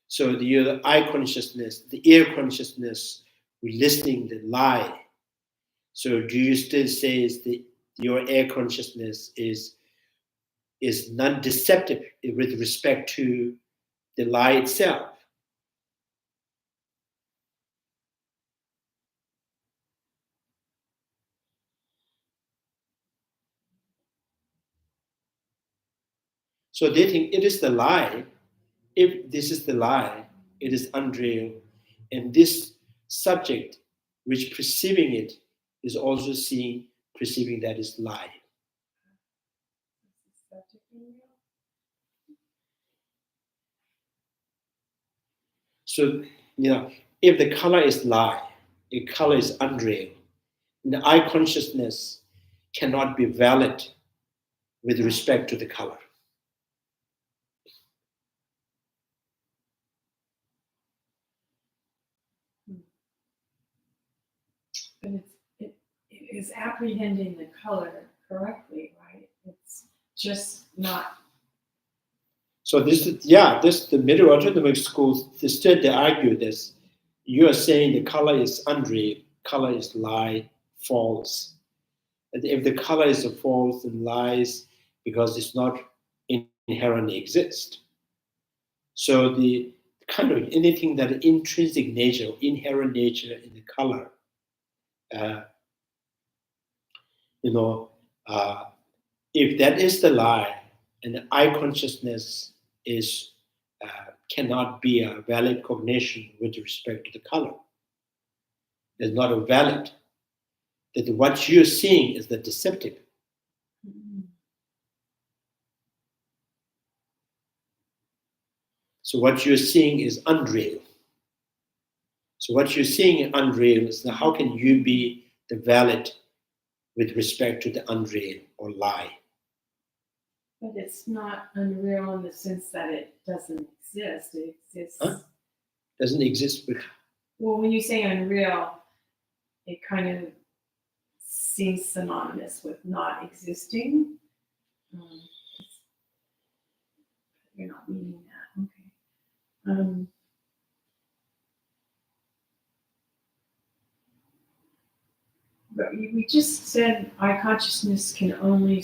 So the eye consciousness, the ear consciousness, listening the lie. So do you still say your ear consciousness is non-deceptive with respect to the lie itself? So they think it is the lie. If this is the lie, it is unreal. And this subject, which perceiving it, is also perceiving that is lie. So, if the color is lie, the color is unreal, the eye consciousness cannot be valid with respect to the color. But it is apprehending the color correctly, right? It's just not. So the middle autonomic schools, they argue this. You are saying the color is unreal, color is lie, false. And if the color is false and lies because it's not inherently exist. So the kind of anything that intrinsic nature, inherent nature in the color, if that is the lie, and the eye consciousness is cannot be a valid cognition with respect to the color. It's not a valid. That what you're seeing is the deceptive. So what you're seeing is unreal. So what you're seeing in unreal is how can you be the valid with respect to the unreal or lie? But it's not unreal in the sense that it doesn't exist. It exists. Huh? Doesn't exist. Well, when you say unreal, it kind of seems synonymous with not existing. You're not meaning that. Okay. But we just said our consciousness can only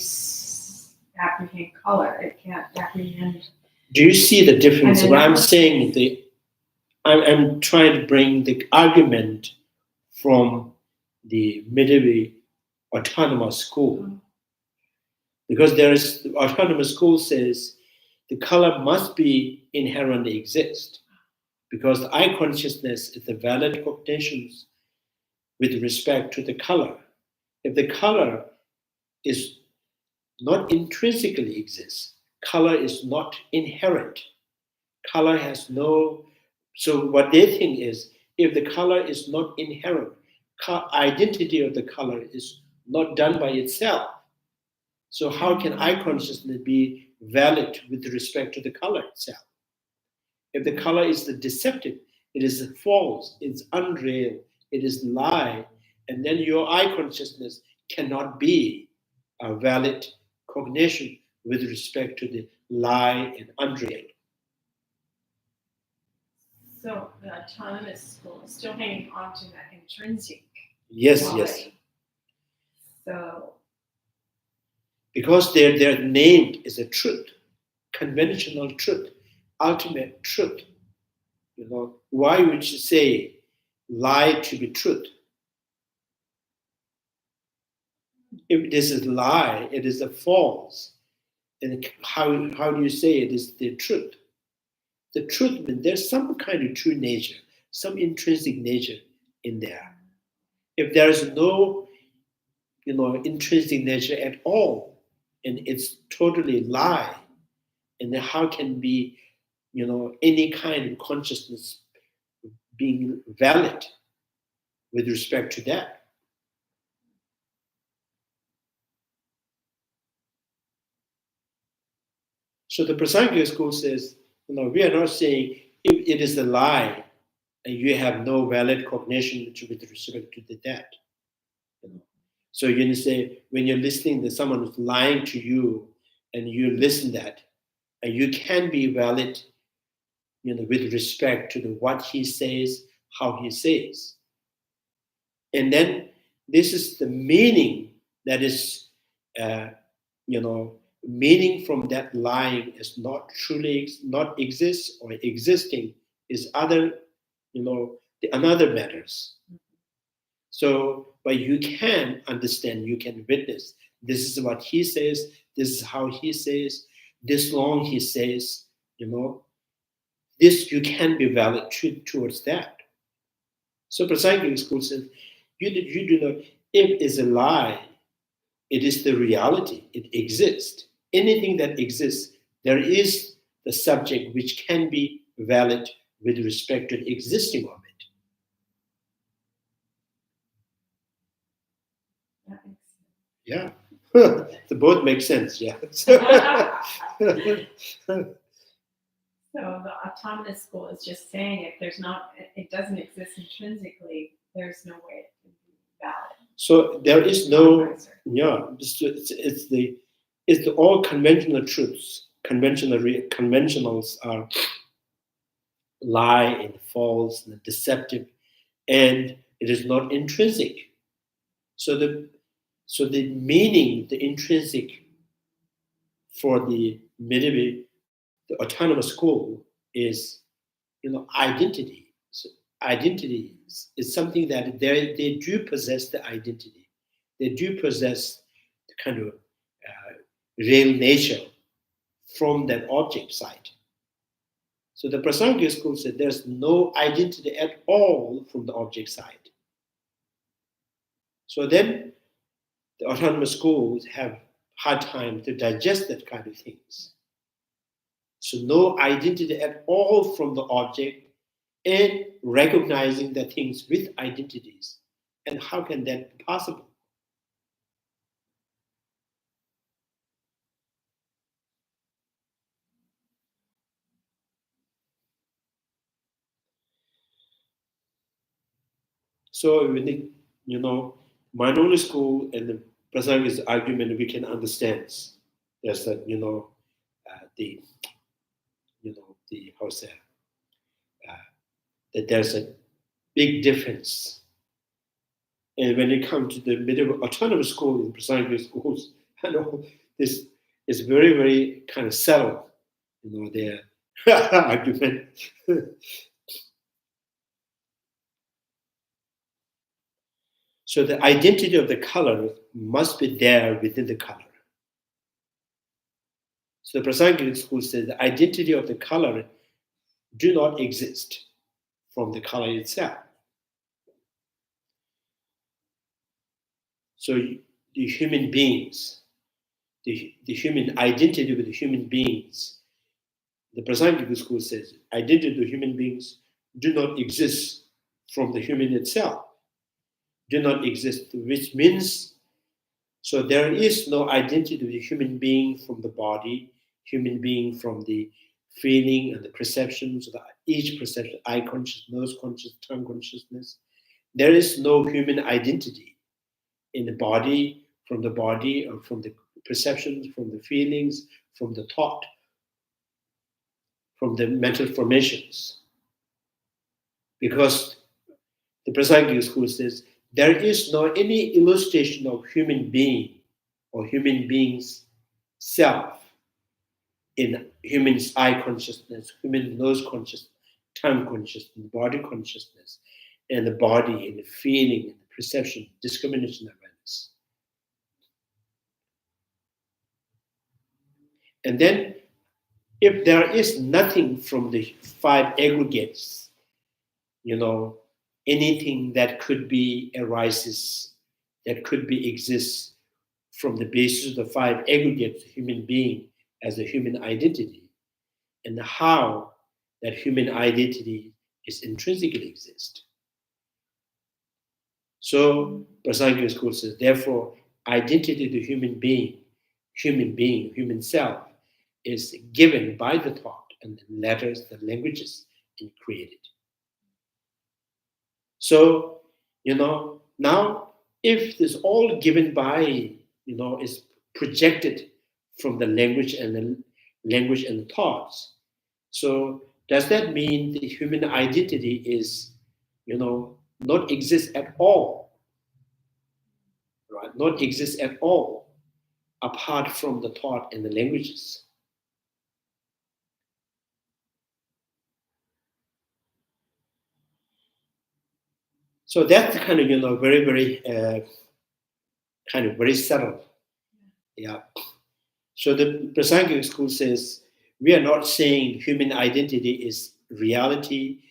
apprehend color. It can't apprehend. Do you see the difference? What I'm saying, I'm trying to bring the argument from the medieval autonomous school. Because the autonomous school says the color must be inherently exist. Because the eye consciousness is the valid cognitions with respect to the color. If the color is not intrinsically exists, color is not inherent. Color has no, so what they think is if the color is not inherent, identity of the color is not done by itself. So how can eye consciousness be valid with respect to the color itself? If the color is the deceptive, it is false, it's unreal, it is lie, and then your eye consciousness cannot be a valid cognition with respect to the lie and unreal. So the autonomous school is still hanging on to that intrinsic. Yes, quality. yes. So because they're named as a truth, conventional truth, ultimate truth. Why would you say lie to be truth? If this is lie, it is a false. And how do you say it is the truth? The truth means there's some kind of true nature, some intrinsic nature in there. If there is no, intrinsic nature at all, and it's totally lie, and then how can be, any kind of consciousness being valid with respect to that? So the Prasangic school says, we are not saying if it is a lie and you have no valid cognition with respect to that. So you say when you're listening to someone who's lying to you and you listen that, and you can be valid, with respect to what he says, how he says. And then this is the meaning that is, meaning from that lying is not truly not exists or existing is other, another matters. So, but you can understand, you can witness. This is what he says. This is how he says. This long he says. This you can be valid towards that. So, Prasangic school says, you do not. If it's a lie, it is the reality. It exists. Anything that exists, there is the subject which can be valid with respect to the existing of it. Yeah, they both make sense. Yeah. So the autonomous school is just saying if it doesn't exist intrinsically, there's no way it can be valid. So there is no, it's the all conventional truths. Conventionals are lie and false and deceptive, and it is not intrinsic. So the meaning, the intrinsic for the medieval, the autonomous school is, identity. So identity is something that they do possess the identity. They do possess the kind of real nature from that object side. So the Prasangic school said there's no identity at all from the object side. So then the autonomous schools have hard time to digest that kind of things. So no identity at all from the object, and recognizing the things with identities. And how can that be possible? So with the, minority school and the Prasang's argument, we can understand. There's that, the, the, how say, uh, that there's a big difference. And when it comes to the middle autonomous school in Prasang's schools, I know this is very, very kind of subtle, their argument. So the identity of the color must be there within the color. So the Prasangin school says the identity of the color do not exist from the color itself. So the human beings, the human identity with the human beings, the Prasangin school says identity of human beings do not exist from the human itself, do not exist, which means so there is no identity of the human being from the body, human being from the feeling and the perceptions of each perception, eye conscious, nose conscious, tongue consciousness. There is no human identity in the body, or from the perceptions, from the feelings, from the thought, from the mental formations. Because the Prasangin school says there is no any illustration of human being or human being's self in human's eye consciousness, human nose consciousness, tongue consciousness, body consciousness, and the body and the feeling and the perception, discrimination awareness. And then if there is nothing from the five aggregates, anything that could be arises, that could be exists from the basis of the five aggregates, human being as a human identity, and how that human identity is intrinsically exist. So Prasangin school says, therefore, identity of the human being, human self, is given by the thought and the letters, the languages, and created. So, now if this all given by, is projected from the language and the thoughts, so does that mean the human identity is, not exist at all, right? Not exist at all apart from the thought and the languages. So that's kind of, very, very kind of very subtle. Yeah. So the Prasangin school says we are not saying human identity is reality,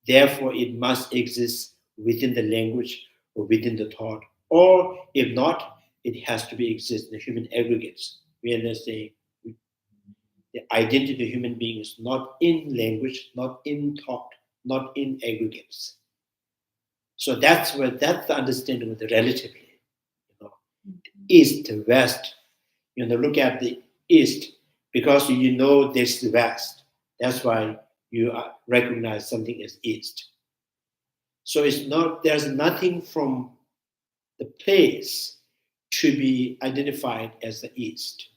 therefore it must exist within the language or within the thought, or if not, it has to be exist in the human aggregates. We are not saying the identity of the human being is not in language, not in thought, not in aggregates. So that's the understanding of the relatively. East, west. Look at the east because this is the west. That's why you recognize something as east. So there's nothing from the place to be identified as the east.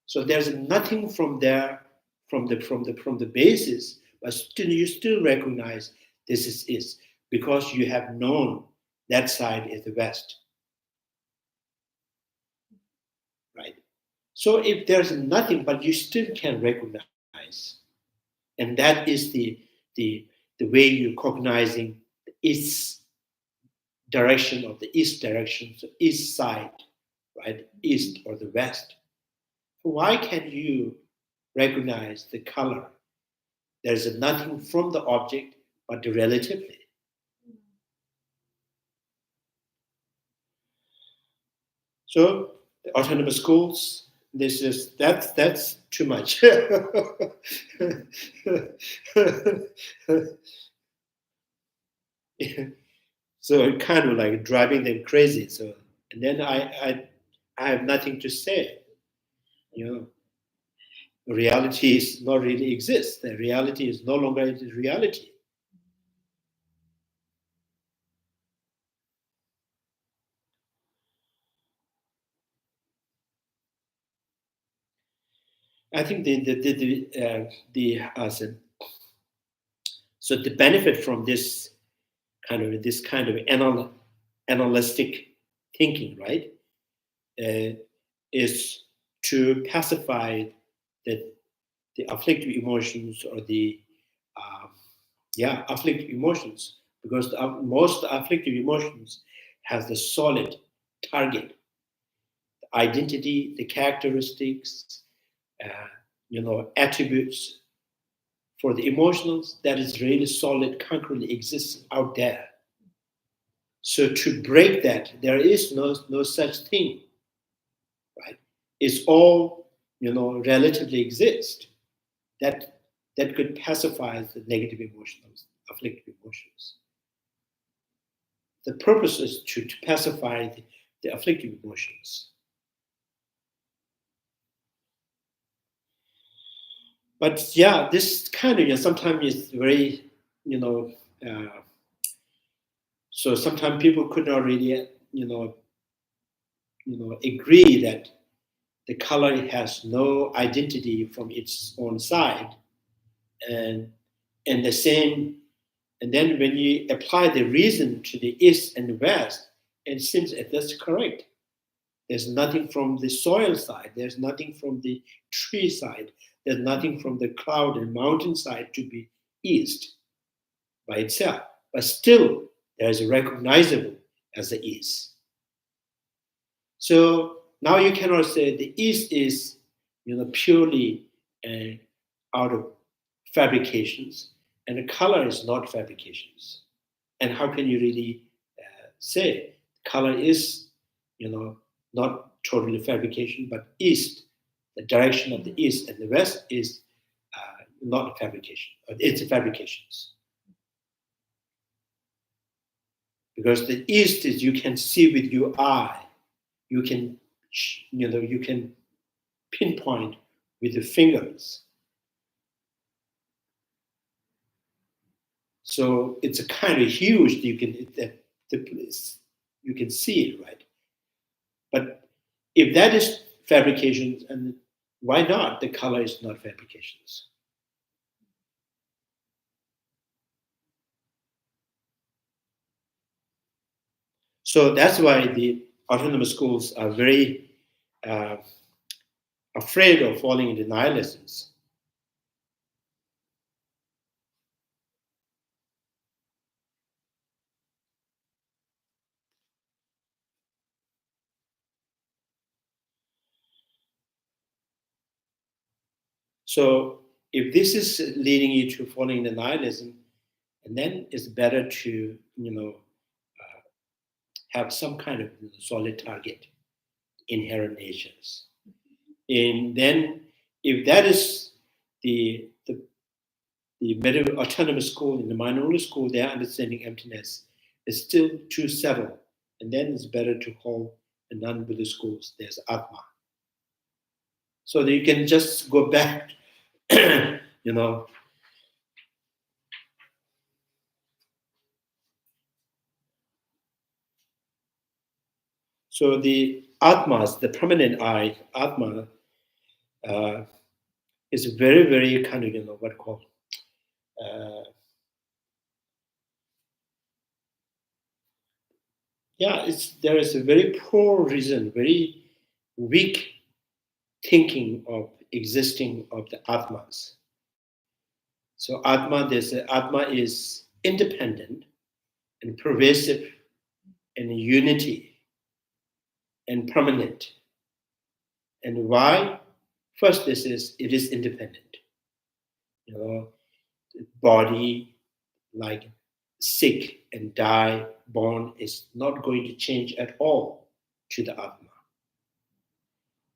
So there's nothing from there, from the basis, but still you still recognize this is east because you have known that side is the west. Right? So if there's nothing, but you still can recognize, and that is the way you're cognizing the east direction of the east direction, so east side, right? East or the west. Why can you recognize the color? There's nothing from the object, but relatively. So the autonomous schools that's too much. So it kind of like driving them crazy. So and then I have nothing to say. You know, reality is not really exists. The reality is no longer reality. I think so the benefit from this kind of analytic thinking, right, is to pacify the afflictive emotions or the uh, afflictive emotions, because most afflictive emotions has the solid target, the identity, the characteristics, uh, attributes for the emotions that is really solid, concretely exists out there. So to break that, there is no such thing, right? It's all relatively exist. That could pacify the negative emotions, afflictive emotions. The purpose is to pacify the afflictive emotions. But yeah, this kind of sometimes is very you know uh, so sometimes people could not really agree that the color has no identity from its own side, and the same. And then when you apply the reason to the east and the west, it seems that that's correct. There's nothing from the soil side. There's nothing from the tree side. There's nothing from the cloud and mountain side to be east by itself. But still, there is recognizable as the east. So now you cannot say the east is, purely out of fabrications, and the color is not fabrications. And how can you really say color is, not totally fabrication, but east, the direction of the east and the west is not a fabrication. It's a fabrications. Because the east is you can see with your eye, you can, you can pinpoint with the fingers. So it's a kind of huge. You can the place you can see it, right? But if that is fabrications, and why not? The color is not fabrications. So that's why the autonomous schools are very uh, afraid of falling into nihilisms. So if this is leading you to falling into nihilism, and then it's better to have some kind of solid target, inherent natures. And then if that is the autonomous school and the minority school, their understanding emptiness is still too subtle. And then it's better to hold the non-Buddhist schools, there's Atma. So that you can just go back, you know. So the Atmas, the permanent I, Atma, uh, is very, very kind of, what called, there is a very poor reason, very weak thinking of existing of the Atmas. So Atma is independent and pervasive and unity and permanent. And why? First, it is independent. The body, like sick and die, born, is not going to change at all to the Atma.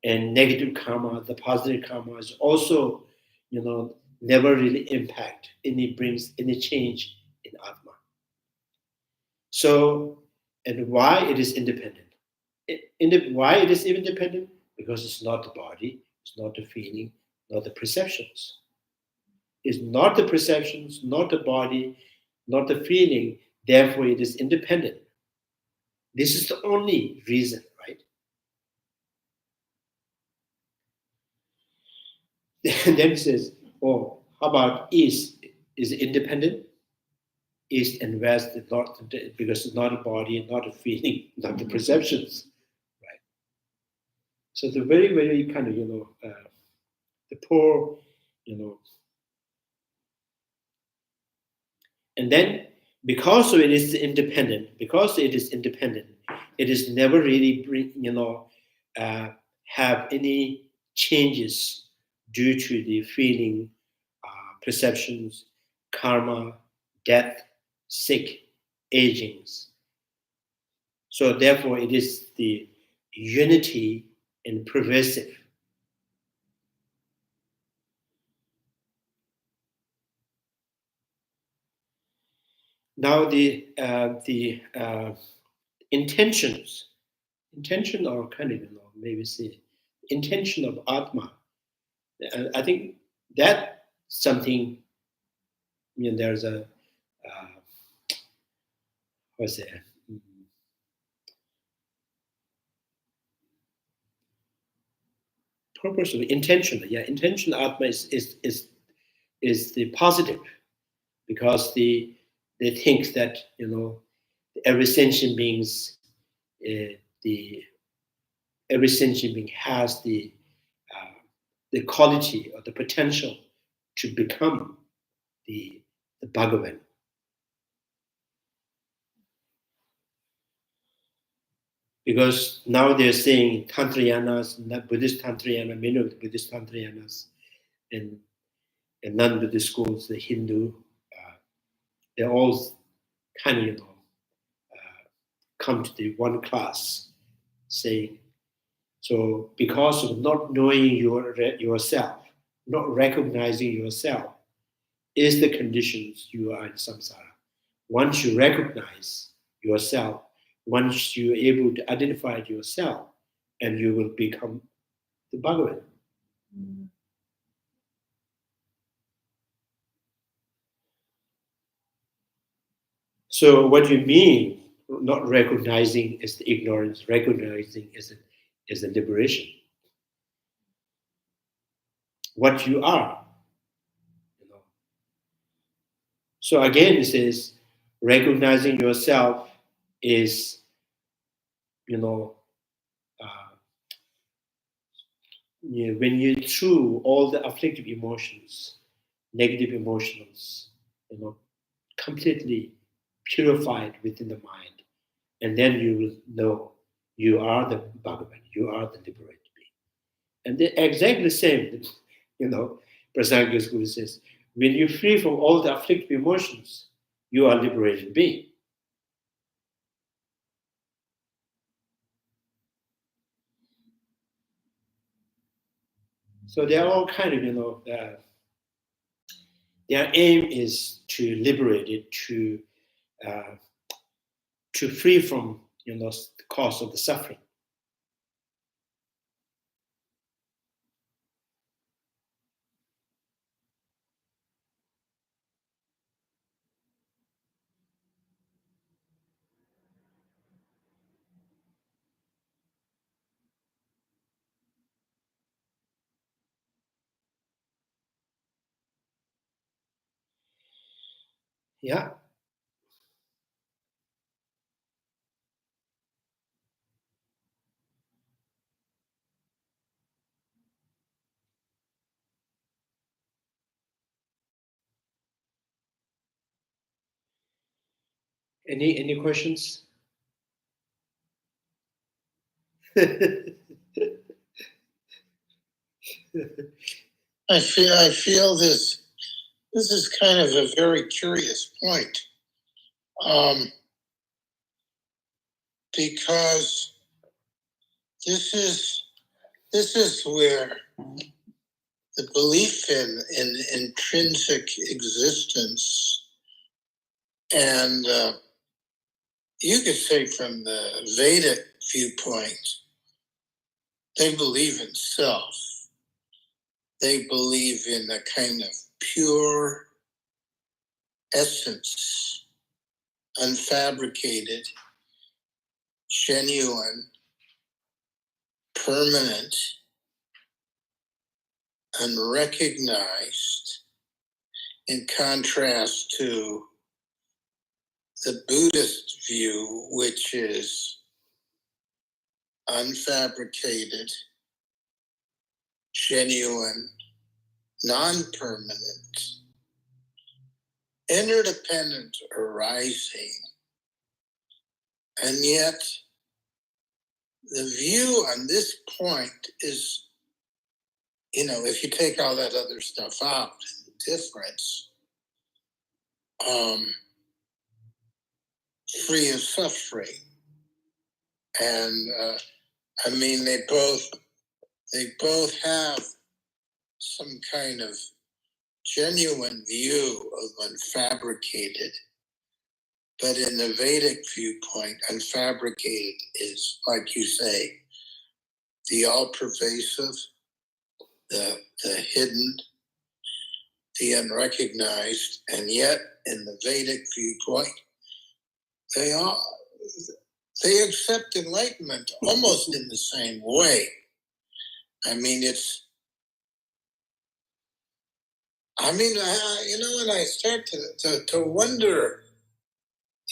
and negative karma, the positive karma is also, never really brings any change in Atma. So, and why it is independent? Why it is independent? Because it's not the body, it's not the feeling, not the perceptions. It's not the perceptions, not the body, not the feeling. Therefore, it is independent. This is the only reason, right? And then it says, oh, how about East? Is it independent? East and West is not, because it's not a body, not a feeling, not the perceptions, right? So the very, very kind of, the poor, and then because it is independent, it is never really have any changes due to the feeling, perceptions, karma, death, sick, agings. So therefore, it is the unity and pervasive. Now the intention or kind of maybe say intention of Atma. I think that something. There's a what's it? Purpose of intention. Yeah, intention Atma is the positive, because they think that every sentient beings, the every sentient being has the quality or the potential to become the Bhagavan. Because now they're saying Tantrayanas, Buddhist Tantrayana, many of the Buddhist Tantrayanas, and non-Buddhist schools, the Hindu, they're all kind of come to the one class, saying, so because of not knowing yourself, not recognizing yourself, is the conditions you are in samsara. Once you recognize yourself, once you're able to identify yourself, and you will become the Bhagavan. Mm. So what do you mean not recognizing is the ignorance, recognizing is the liberation? What you are. So again, it says recognizing yourself is, when you through all the afflictive emotions, negative emotions, completely purified within the mind, and then you will know you are the Bhagavan, you are the liberated being. And they're exactly the same, Prasanga's Guru says, when you're free from all the afflictive emotions, you are a liberated being. So they're all kind of, their aim is to liberate it, to free from, the cause of the suffering. Yeah. Any questions? I feel this is kind of a very curious point, because this this is where the belief in intrinsic existence, and you could say from the Vedic viewpoint, they believe in self. They believe in a kind of pure essence, unfabricated, genuine, permanent, unrecognized, in contrast to the Buddhist view, which is unfabricated, genuine, non-permanent, interdependent arising. And yet, the view on this point is, if you take all that other stuff out, the difference, free of suffering. And they both have some kind of genuine view of unfabricated. But in the Vedic viewpoint, unfabricated is, like you say, the all-pervasive, the hidden, the unrecognized, and yet in the Vedic viewpoint, they accept enlightenment almost in the same way. When I start to wonder,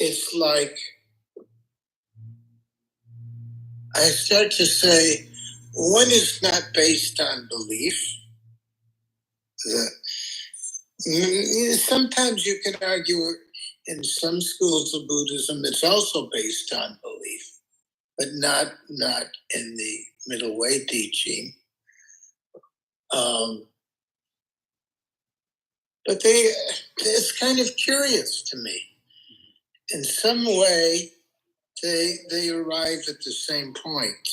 it's like I start to say, one is not based on belief. Sometimes you can argue in some schools of Buddhism it's also based on belief, but not in the middle way teaching. But it's kind of curious to me. In some way, they arrive at the same point,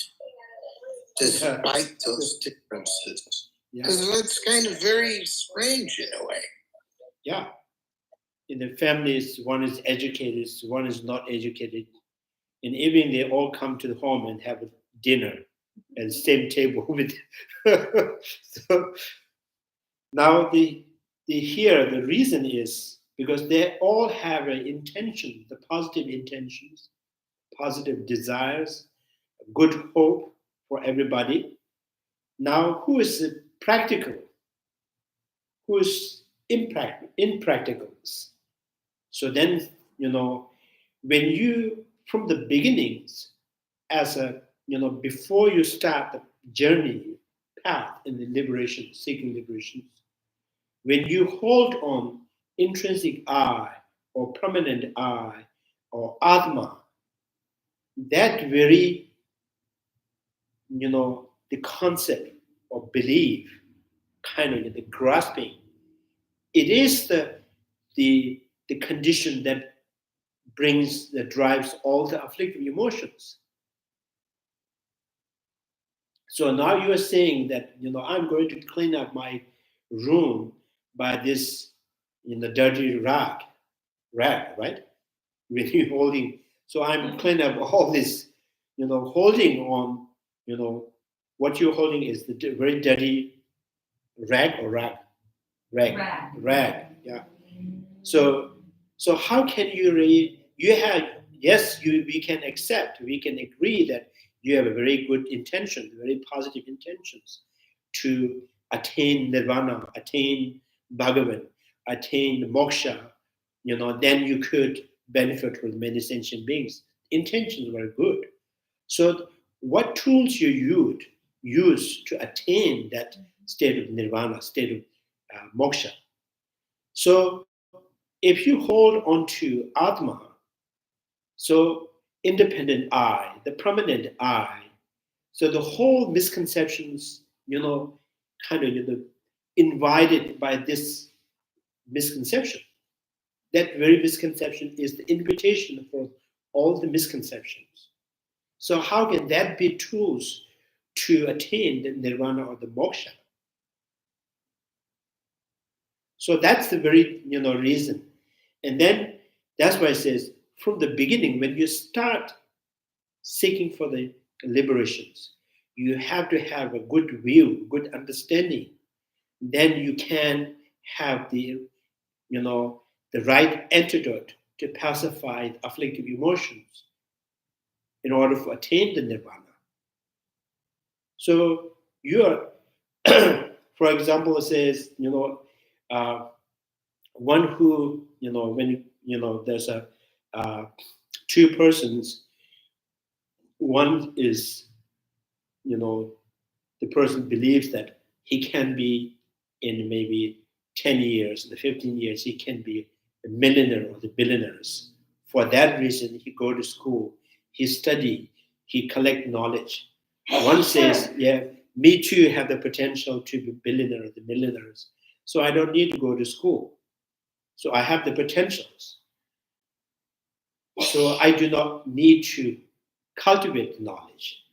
despite those differences. Because it's kind of very strange in a way. Yeah. In the families, one is educated, one is not educated. And even they all come to the home and have a dinner at the same table with. So now the reason is because they all have an intention, the positive intentions, positive desires, good hope for everybody. Now, who is practical? Who is impractical? So then, when you, from the beginnings, before you start the journey path in the liberation, seeking liberation, when you hold on intrinsic I or permanent I or Atma, that very, the concept or belief, kind of the grasping, it is the condition that drives all the afflictive emotions. So now you are saying that, I'm going to clean up my room by this dirty rag, right? When you're holding, so I'm cleaning up all this, holding on, what you're holding is the very dirty rag or rag? Rag, yeah. So how can we can accept, we can agree that you have a very good intention, very positive intentions to attain nirvana, attain Bhagavan, attain moksha, then you could benefit from many sentient beings. Intentions were good. So what tools you use to attain that state of nirvana, state of moksha? So if you hold on to Atma, so independent I, the permanent I, so the whole misconceptions, invited by this misconception. That very misconception is the invitation for all the misconceptions. So how can that be tools to attain the nirvana or the moksha. So that's the very reason. And then that's why it says from the beginning, when you start seeking for the liberations, you have to have a good view, good understanding. Then you can have the right antidote to pacify the afflictive emotions in order to attain the nirvana. So you are, for example, it says, one who, when there's a two persons, one is, the person believes that he can be in maybe 10 years, the 15 years, he can be a millionaire or the billionaires. For that reason, he go to school, he study, he collect knowledge. One says, yeah, me too have the potential to be billionaire or the millionaires. So I don't need to go to school. So I have the potentials. So I do not need to cultivate knowledge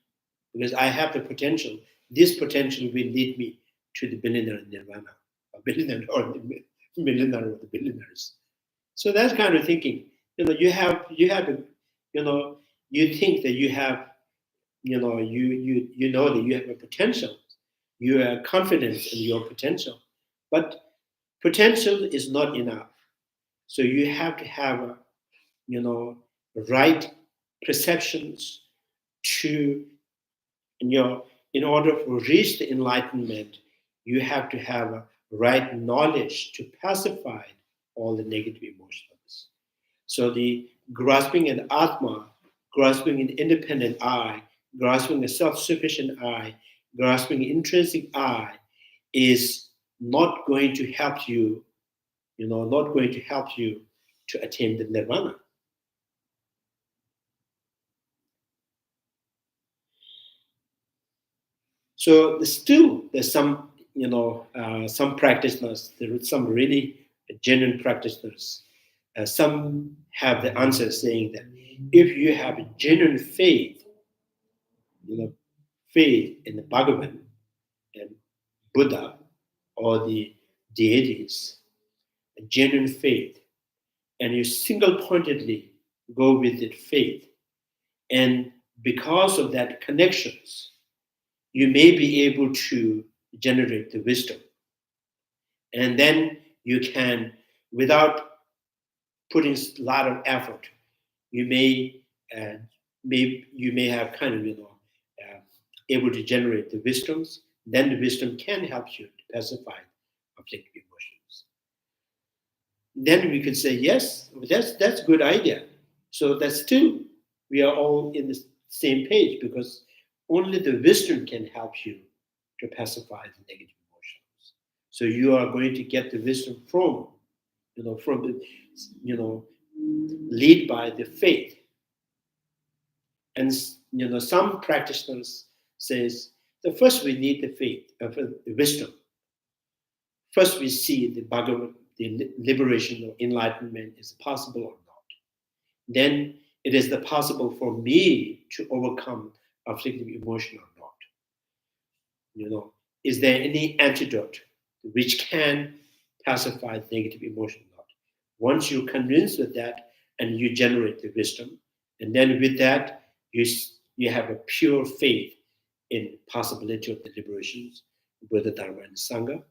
because I have the potential. This potential will lead me to the billionaire nirvana, a billionaire or the millionaire or the billionaires. So that's kind of thinking. You think that you have, you know that you have a potential. You are confident in your potential, but potential is not enough. So you have to have right perceptions to, in order to reach the enlightenment, you have to have right knowledge to pacify all the negative emotions. So the grasping an Atma, grasping an independent I, grasping a self-sufficient I, grasping an intrinsic I is not going to help you, to attain the nirvana. So there's some, some practitioners, there are some really genuine practitioners. Some have the answer saying that if you have a genuine faith, faith in the Bhagavan and Buddha or the deities, a genuine faith, and you single-pointedly go with that faith, and because of that connections, you may be able to generate the wisdom. And then you can, without putting a lot of effort, you may have kind of able to generate the wisdoms. Then the wisdom can help you to pacify afflictive emotions. Then we could say, yes, that's a good idea. So that's still, we are all in the same page because only the wisdom can help you to pacify the negative emotions. So you are going to get the wisdom from the, lead by the faith. And, some practitioners says that first we need the faith, the wisdom. First we see the Bhagavan, the liberation or enlightenment is possible or not. Then it is the possible for me to overcome afflictive emotion or not. Is there any antidote which can pacify the negative emotion or not? Once you're convinced with that and you generate the wisdom, and then with that, you have a pure faith in possibility of the liberations, Buddha, Dharma, and Sangha.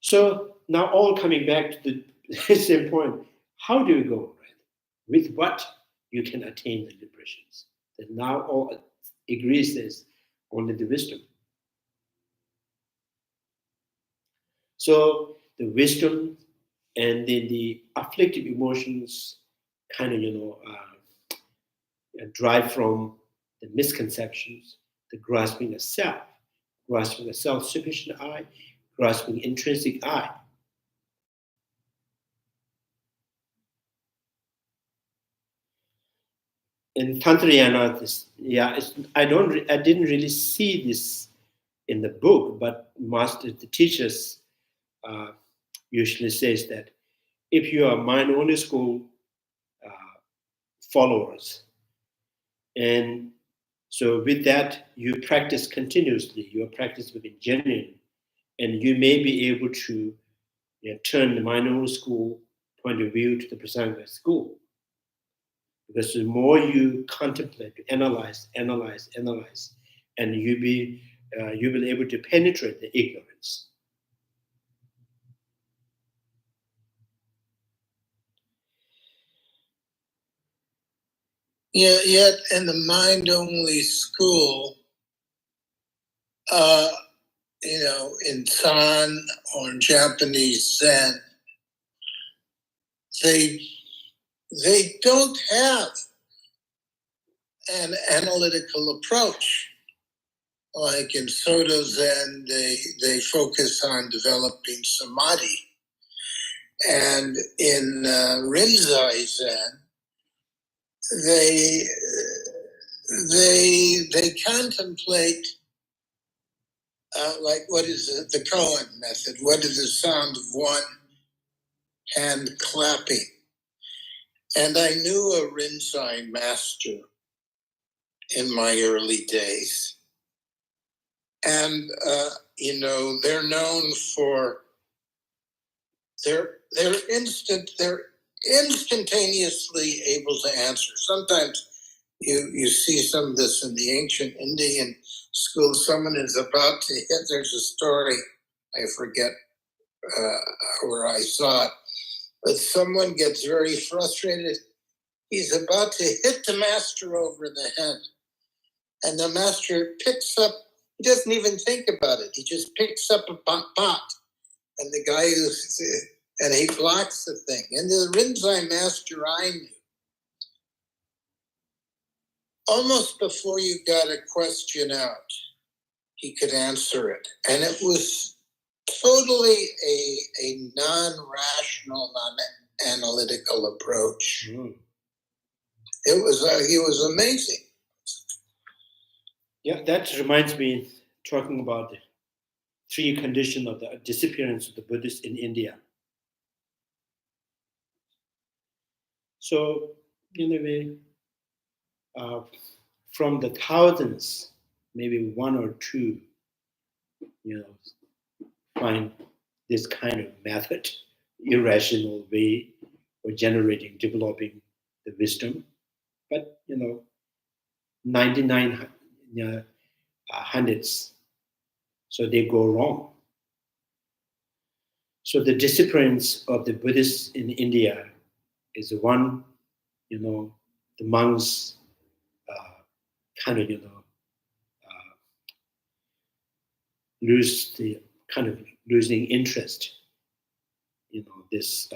So now all coming back to the same point, how do you go? Right? With what you can attain the liberations? That now all agrees there's only the wisdom. So the wisdom and then the afflictive emotions kind of, drive from the misconceptions, the grasping of self, grasping a self-sufficient I, grasping intrinsic I. In Tantrayana, I didn't really see this in the book, but the teachers usually says that if you are mind-only school followers, and So with that, you practice continuously. Your practice will be genuine, and you may be able to turn the mindful school point of view to the present school. Because the more you contemplate, analyze, and you will be able to penetrate the ignorance. Yeah, yet in the mind-only school, in San or in Japanese Zen, they don't have an analytical approach. Like in Soto Zen, they focus on developing samadhi. And in Rinzai Zen, they contemplate like what is the koan method? What is the sound of one hand clapping? And I knew a Rinzai master in my early days, and they're known for they're instantaneously able to answer. Sometimes you see some of this in the ancient Indian school. Someone is about to hit. There's a story, I forget where I saw it, but someone gets very frustrated. He's about to hit the master over the head, and the master picks up. He doesn't even think about it. He just picks up a pot, and the guy and he blocks the thing. And the Rinzai master I knew, almost before you got a question out, he could answer it. And it was totally a non-rational, non-analytical approach. Mm. He was amazing. Yeah, that reminds me, talking about the 3 conditions of the disappearance of the Buddhists in India. So, in a way, from the thousands, maybe 1 or 2, find this kind of method, irrational way of generating, developing the wisdom. But 99 hundreds, so they go wrong. So the disciplines of the Buddhists in India is one, the monks kind of losing interest, this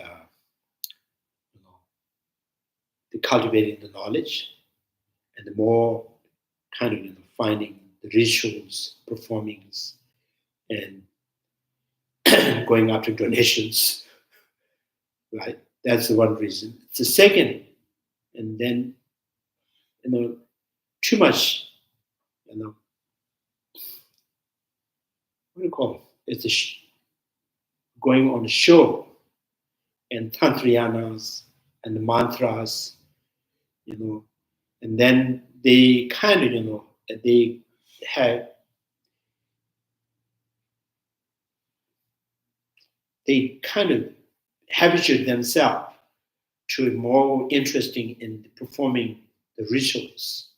the cultivating the knowledge, and the more kind of finding the rituals, performings, and going after donations, right? That's the one reason. It's the second, and then too much, what do you call it? It's going on a show, and tantriyanas and the mantras, and then they kind of they have habituate themselves to more interesting in performing the rituals.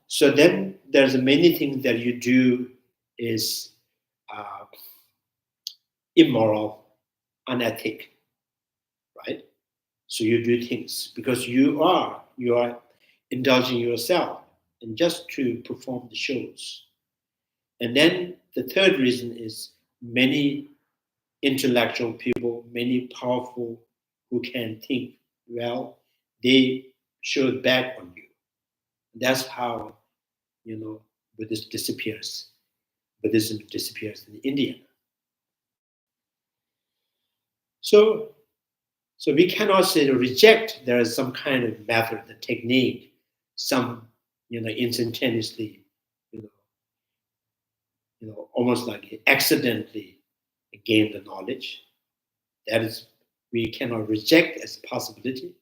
So then there's many things that you do is immoral, unethic, right? So you do things because you are indulging yourself and just to perform the shows. And then the third reason is many intellectual people, many powerful who can think well, they show it back on you. That's how Buddhism disappears in India. So we cannot say to reject there is some kind of method, the technique, some instantaneously, almost like accidentally gain the knowledge. That is, we cannot reject as a possibility.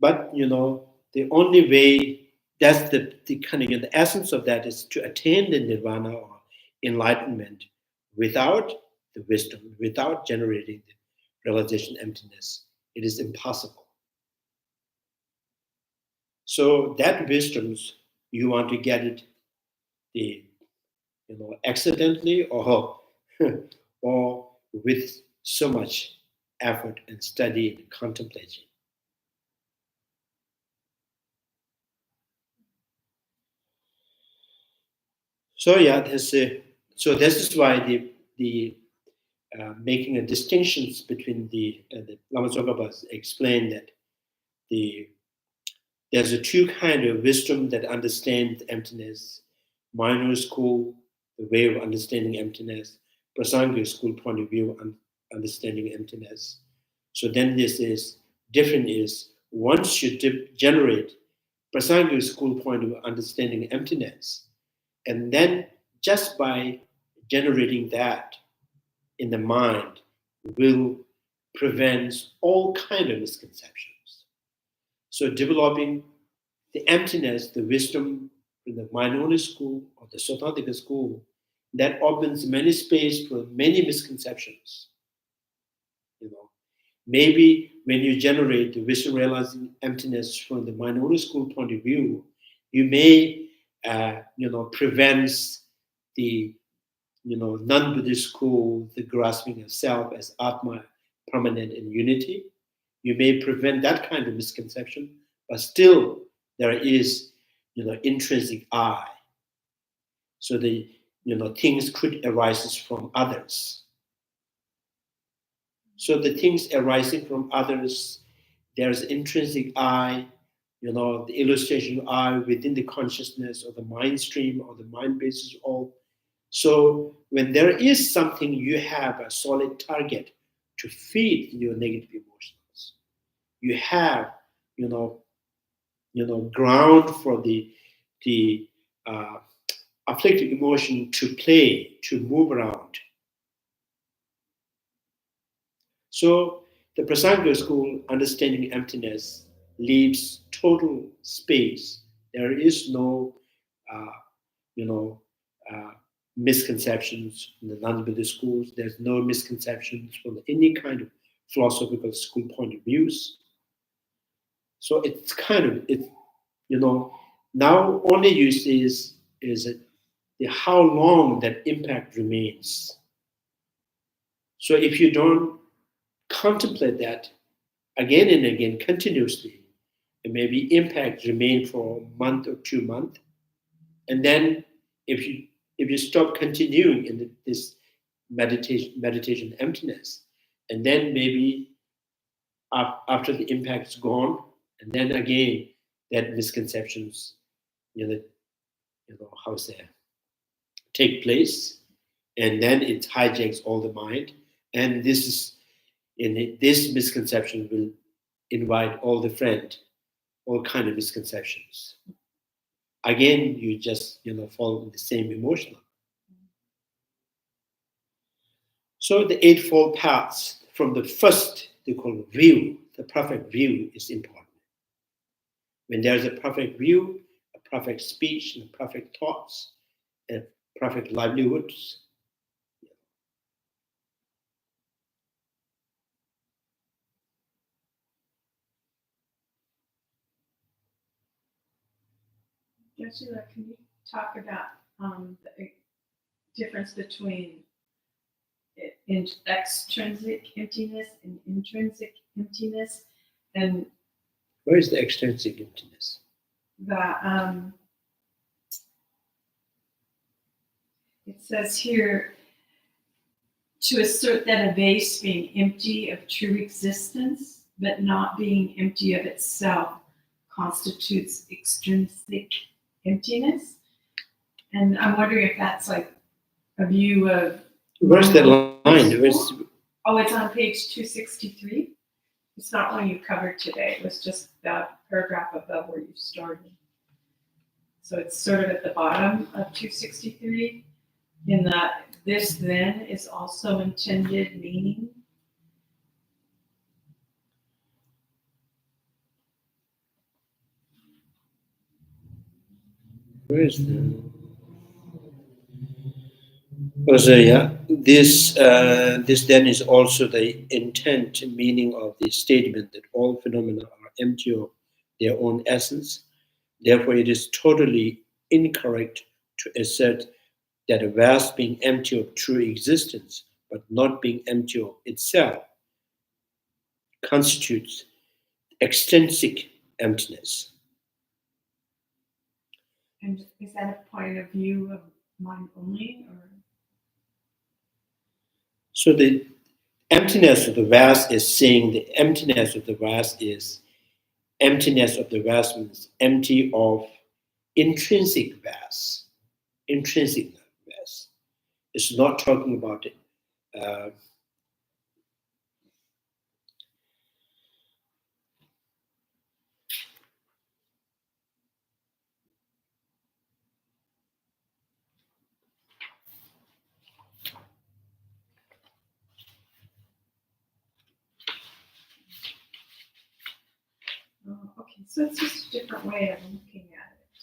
But the only way, that's the kind of the essence of that, is to attain the nirvana or enlightenment without the wisdom, without generating the realization emptiness. It is impossible. So that wisdoms, you want to get it accidentally or or with so much effort and study and contemplation. So yeah, so this is why the making a distinctions between the Lama Tsongkhapa explained that there's a two kind of wisdom that understand emptiness: minor school, the way of understanding emptiness; Prasanga school point of view on understanding emptiness. So then this is different. Is once you generate Prasanga school point of understanding emptiness, and then just by generating that in the mind will prevent all kind of misconceptions. So developing the emptiness, the wisdom in the mind-only school or the Sotantika school, that opens many space for many misconceptions. Maybe when you generate the wisdom realizing emptiness from the mind-only school point of view, you may prevents the non-Buddhist school, the grasping of self as Atma, permanent in unity. You may prevent that kind of misconception, but still there is, intrinsic I. So the, things could arise from others. So the things arising from others, there's intrinsic I, the illustration of I within the consciousness or the mind stream or the mind basis all. So when there is something, you have a solid target to feed your negative emotions. You have, ground for the afflictive emotion to play, to move around. So the Prasanga school, understanding emptiness, leaves total space. There is no, misconceptions in the non-Buddhist schools. There's no misconceptions from any kind of philosophical school point of views. So it's kind of, now only you see is how long that impact remains. So if you don't contemplate that again and again continuously, and maybe impact remain for a month or 2 months, and then if you stop continuing in this meditation emptiness, and then maybe after the impact is gone, and then again that misconceptions, how's that, take place, and then it hijacks all the mind, and this misconception will invite all the friend, all kind of misconceptions. Again, you just fall in the same emotional. So the Eightfold Paths, from the first, they call it view, the perfect view is important. When there's a perfect view, a perfect speech, and perfect thoughts, and perfect livelihoods, Joshua, can you talk about the difference between extrinsic emptiness and intrinsic emptiness, and where is the extrinsic emptiness? It says here, to assert that a vase being empty of true existence, but not being empty of itself, constitutes extrinsic emptiness. And I'm wondering if that's like a view of... Where's the line? Oh, it's on page 263. It's not one you covered today. It was just that paragraph above where you started. So it's sort of at the bottom of 263, in that this then is also intended meaning. Where is the? So yeah, this then is also the intent meaning of the statement that all phenomena are empty of their own essence. Therefore, it is totally incorrect to assert that a vast being empty of true existence, but not being empty of itself, constitutes extrinsic emptiness. And is that a point of view of mind only, or? So the emptiness of the vast is saying the emptiness of the vast is emptiness of the vast means empty of intrinsic vast. Intrinsic vast. It's not talking about it. Oh, okay, so it's just a different way of looking at it.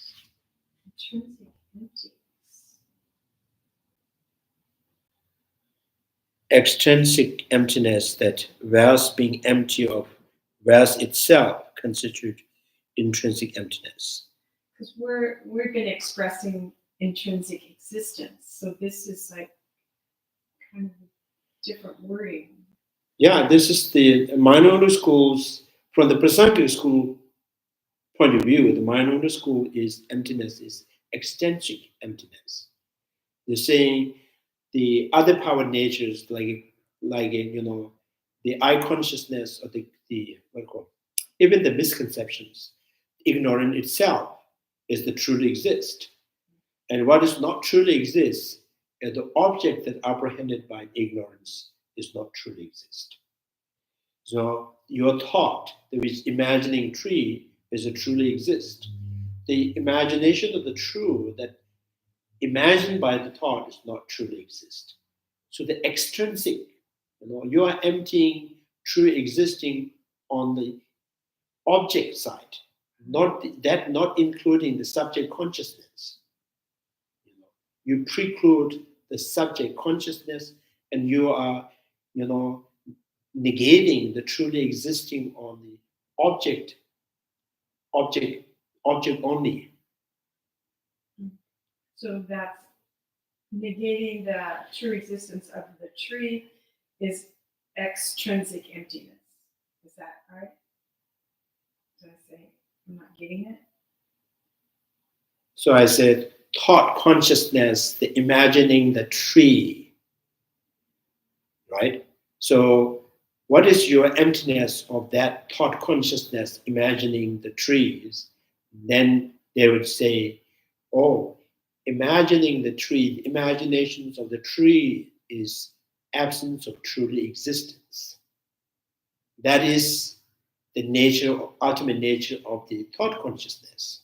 Intrinsic emptiness. Extrinsic emptiness, that vast being empty of vast itself, constitute intrinsic emptiness. Because we've been expressing intrinsic existence, so this is like kind of different wording. Yeah, this is the minority schools, from the Prasangika school point of view, the minority school is emptiness is extrinsic emptiness. They're saying the other power natures like the eye consciousness or the what call even the misconceptions, ignorance itself is the truly exist. And what is not truly exists is the object that apprehended by ignorance is not truly exist. So your thought, which imagining tree, is a truly exist. The imagination of the true that imagined by the thought is not truly exist. So the extrinsic, you are emptying true existing on the object side, not including the subject consciousness. You preclude the subject consciousness, and you are, negating the truly existing on the object only. So that's negating the true existence of the tree is extrinsic emptiness. Is that right? Did I say I'm not getting it? So I said thought consciousness, the imagining the tree, right? So what is your emptiness of that thought consciousness imagining the trees? Then they would say, oh, imagining the tree, the imaginations of the tree is absence of truly existence. That is the nature, ultimate nature of the thought consciousness.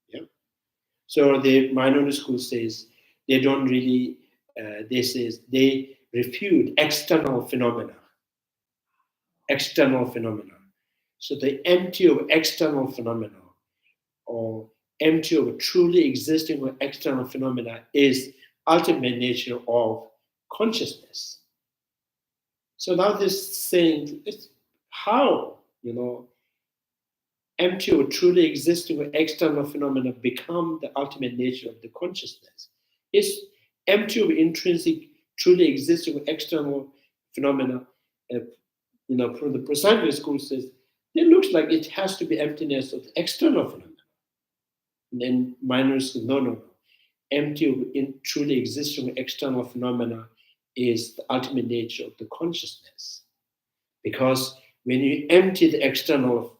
Yeah. So the minority school says they don't really. They refute external phenomena. External phenomena. So the empty of external phenomena, or empty of truly existing or external phenomena, is ultimate nature of consciousness. So now this saying, it's how, empty or truly existing or external phenomena become the ultimate nature of the consciousness. It's empty of intrinsic, truly existing or external phenomena. From the Prasangika school says, it looks like it has to be emptiness of the external phenomena. And then minors say, no. Empty of truly existing external phenomena is the ultimate nature of the consciousness. Because when you empty the external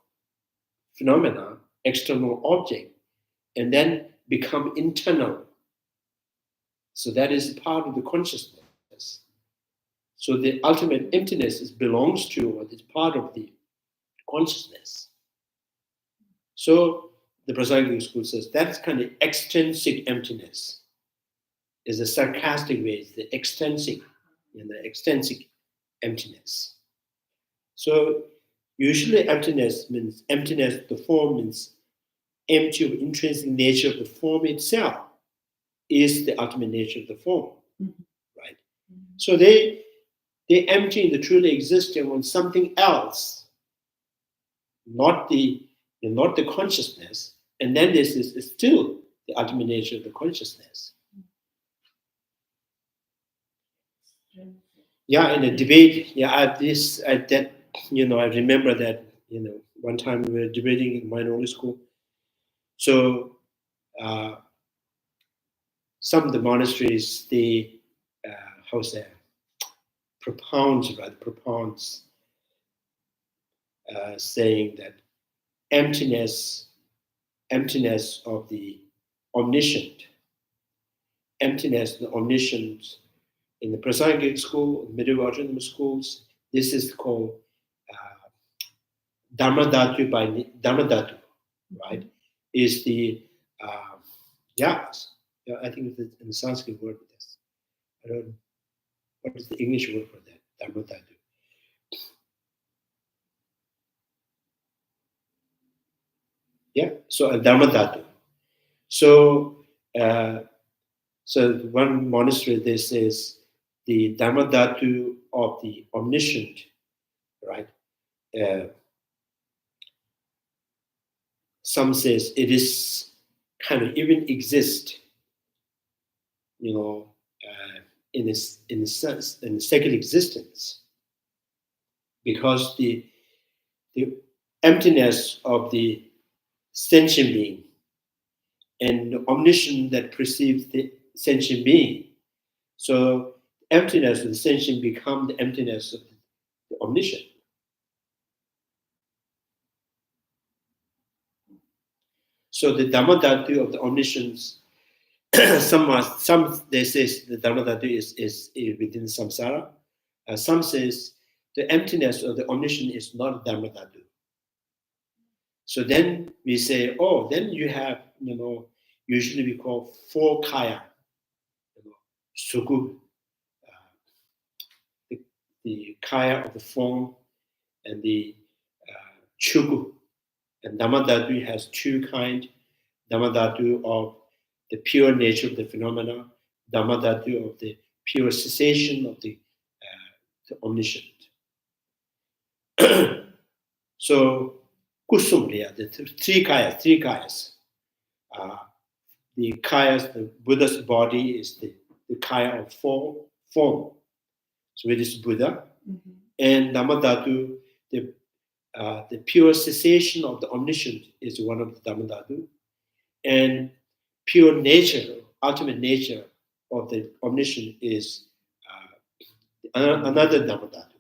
phenomena, external object, and then become internal, so that is part of the consciousness. So the ultimate emptiness belongs to, or is part of the consciousness. So the Prasangika school says that's kind of extrinsic emptiness. Is a sarcastic way, it's the extrinsic, the extrinsic emptiness. So usually emptiness means emptiness, the form means empty of intrinsic nature of the form itself is the ultimate nature of the form, right? So they empty the truly existing on something else, not the consciousness, and then this is still the ultimate nature of the consciousness. Yeah, in a debate, I remember that, one time we were debating in minority school. So some of the monasteries, they propounds saying that emptiness of the omniscient, emptiness of the omniscient in the Prasangik school, medieval autonomous schools, this is called Dharmadhatu by Dharmadhatu, right? Is the I think it's in the Sanskrit word for this. I don't know. What is the English word for that? Dharmadhatu. Yeah, so a Dharmadhatu. So one monastery, this is the Dharmadhatu of the omniscient, right? Some says it is kind of even exist, in a sense, in second existence, because the emptiness of the sentient being and the omniscience that precedes the sentient being. So emptiness of the sentient become the emptiness of the omniscient. So the Dharmadhatu of the omniscience, some they say the Dharmadhatu is within samsara. Some says the emptiness of the omniscient is not Dharmadhatu. So then we say, then you have, usually we call four kaya, suku, the kaya of the form, and the chugu. And Dharmadhatu has two kinds, Dharmadhatu of the pure nature of the phenomena, Dharmadhatu of the pure cessation of the omniscient. So, kusumriya, the three kayas. The kayas, the Buddha's body is the kaya of form. So it is Buddha. Mm-hmm. And Dharmadhatu, the pure cessation of the omniscient is one of the Dharmadhatu. And pure nature, ultimate nature of the omniscient is another Dharmadhatu.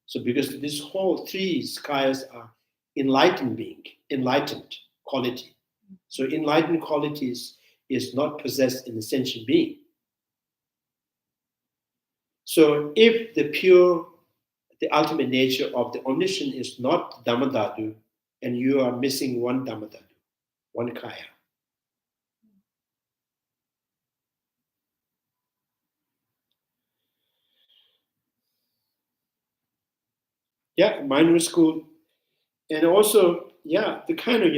So because these whole three kayas are enlightened being, enlightened quality. So enlightened qualities is not possessed in the sentient being. So if the ultimate nature of the omniscient is not Dharmadhatu, and you are missing one Dharmadhatu, one kaya. Yeah, minority school, and also, the kind of,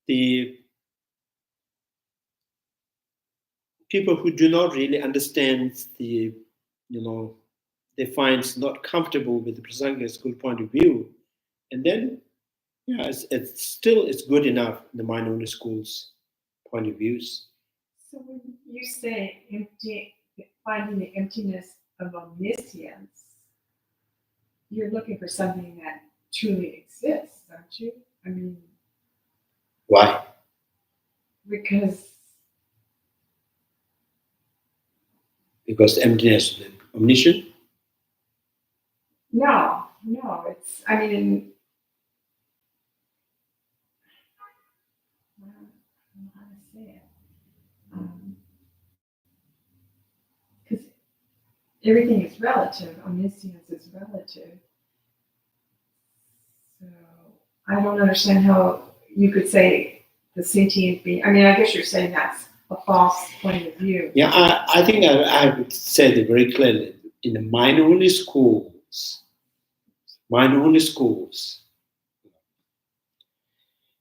the people who do not really understand they find not comfortable with the Prasangika school point of view, and then, it's good enough in the minority schools point of views. So when you say finding the emptiness of omniscience, you're looking for something that truly exists, aren't you? I mean, why? Because the emptiness of the omniscient? No, it's, I mean, I don't know how to say it. Because everything is relative, omniscience is relative. So I don't understand how you could say the sentient being, I mean, I guess you're saying that's a false point of view. Yeah, I think I would say it very clearly. In the minority schools,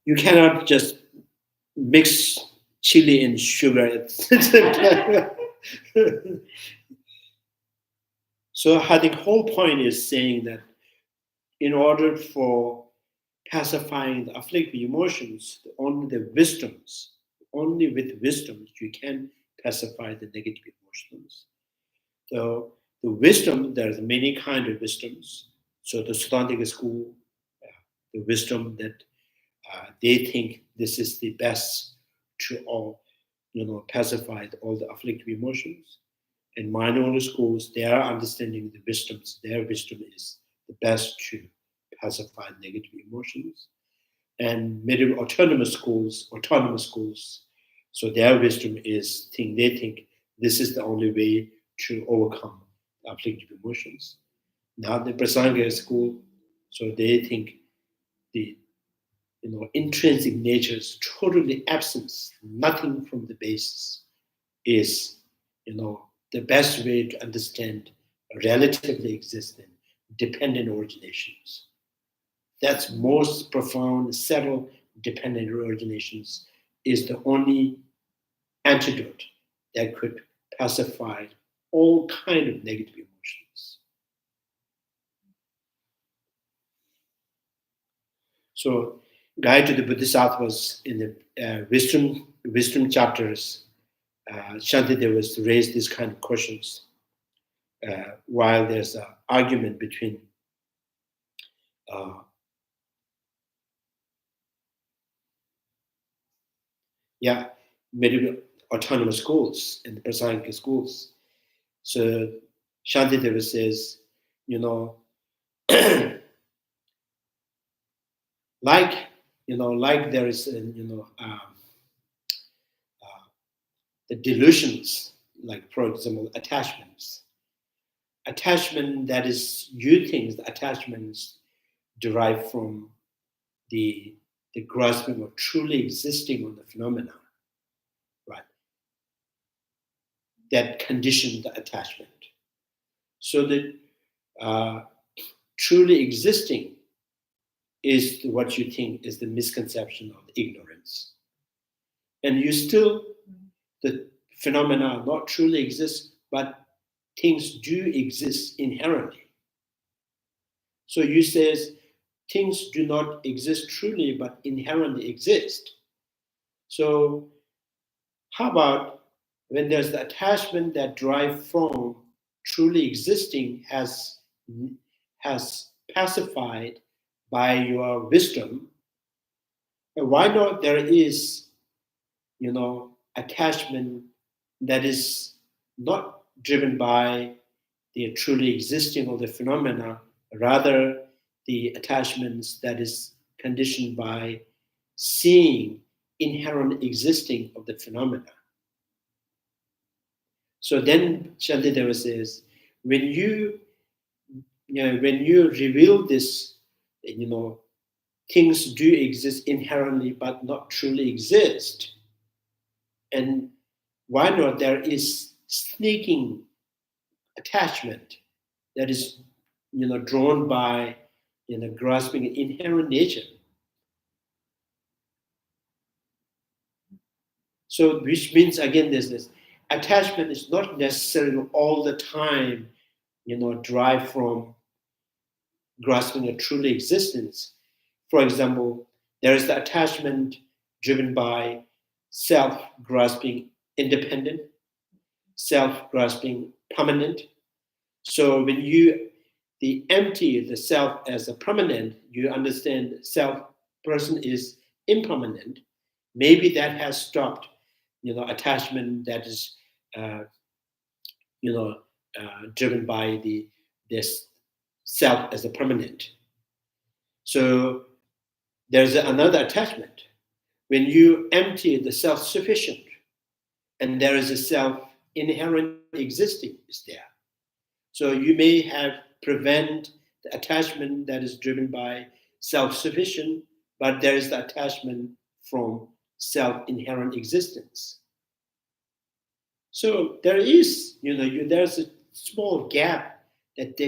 You cannot just mix chili and sugar at the same time. So I think whole point is saying that in order for pacifying the afflictive emotions, only with wisdoms you can pacify the negative emotions. So the wisdom, there's many kind of wisdoms. So the Suthantika school, the wisdom that they think this is the best to all, pacify all the afflictive emotions. In minority schools, they are understanding the wisdoms. Their wisdom is the best to pacify negative emotions. And middle autonomous schools, so their wisdom is they think this is the only way to overcome afflictive emotions. Now the Prasanga school, so they think the intrinsic nature is totally absence, nothing from the basis is the best way to understand relatively existing dependent originations. That's most profound, subtle dependent originations is the only antidote that could pacify all kind of negative emotions. So, Guide to the Bodhisattvas in the wisdom chapters, Shantidevas raised these kind of questions while there's an argument between medieval autonomous schools and the Prasangika schools. So Shantideva says, like there is, the delusions, like for example, attachments. Attachment that is, you think the attachments derive from the grasping or truly existing on the phenomena, right? That condition the attachment. So that truly existing is what you think is the misconception of ignorance. And you still, the phenomena not truly exist, but things do exist inherently. So you says things do not exist truly, but inherently exist. So how about when there's the attachment that derives from truly existing has pacified by your wisdom, why not there is, attachment that is not driven by the truly existing of the phenomena, rather the attachments that is conditioned by seeing inherent existing of the phenomena. So then Shantideva says, when you reveal this, things do exist inherently but not truly exist. And why not there is sneaking attachment that is drawn by grasping an inherent nature. So which means again there's this attachment is not necessarily all the time derived from grasping a truly existence. For example, there is the attachment driven by self-grasping independent, self-grasping permanent. So when you empty the self as a permanent, you understand self person is impermanent. Maybe that has stopped, attachment that is, driven by this self as a permanent. So there's another attachment. When you empty the self-sufficient, and there is a self inherent existing is there. So you may have prevent the attachment that is driven by self-sufficient, but there is the attachment from self-inherent existence. So there is, there's a small gap that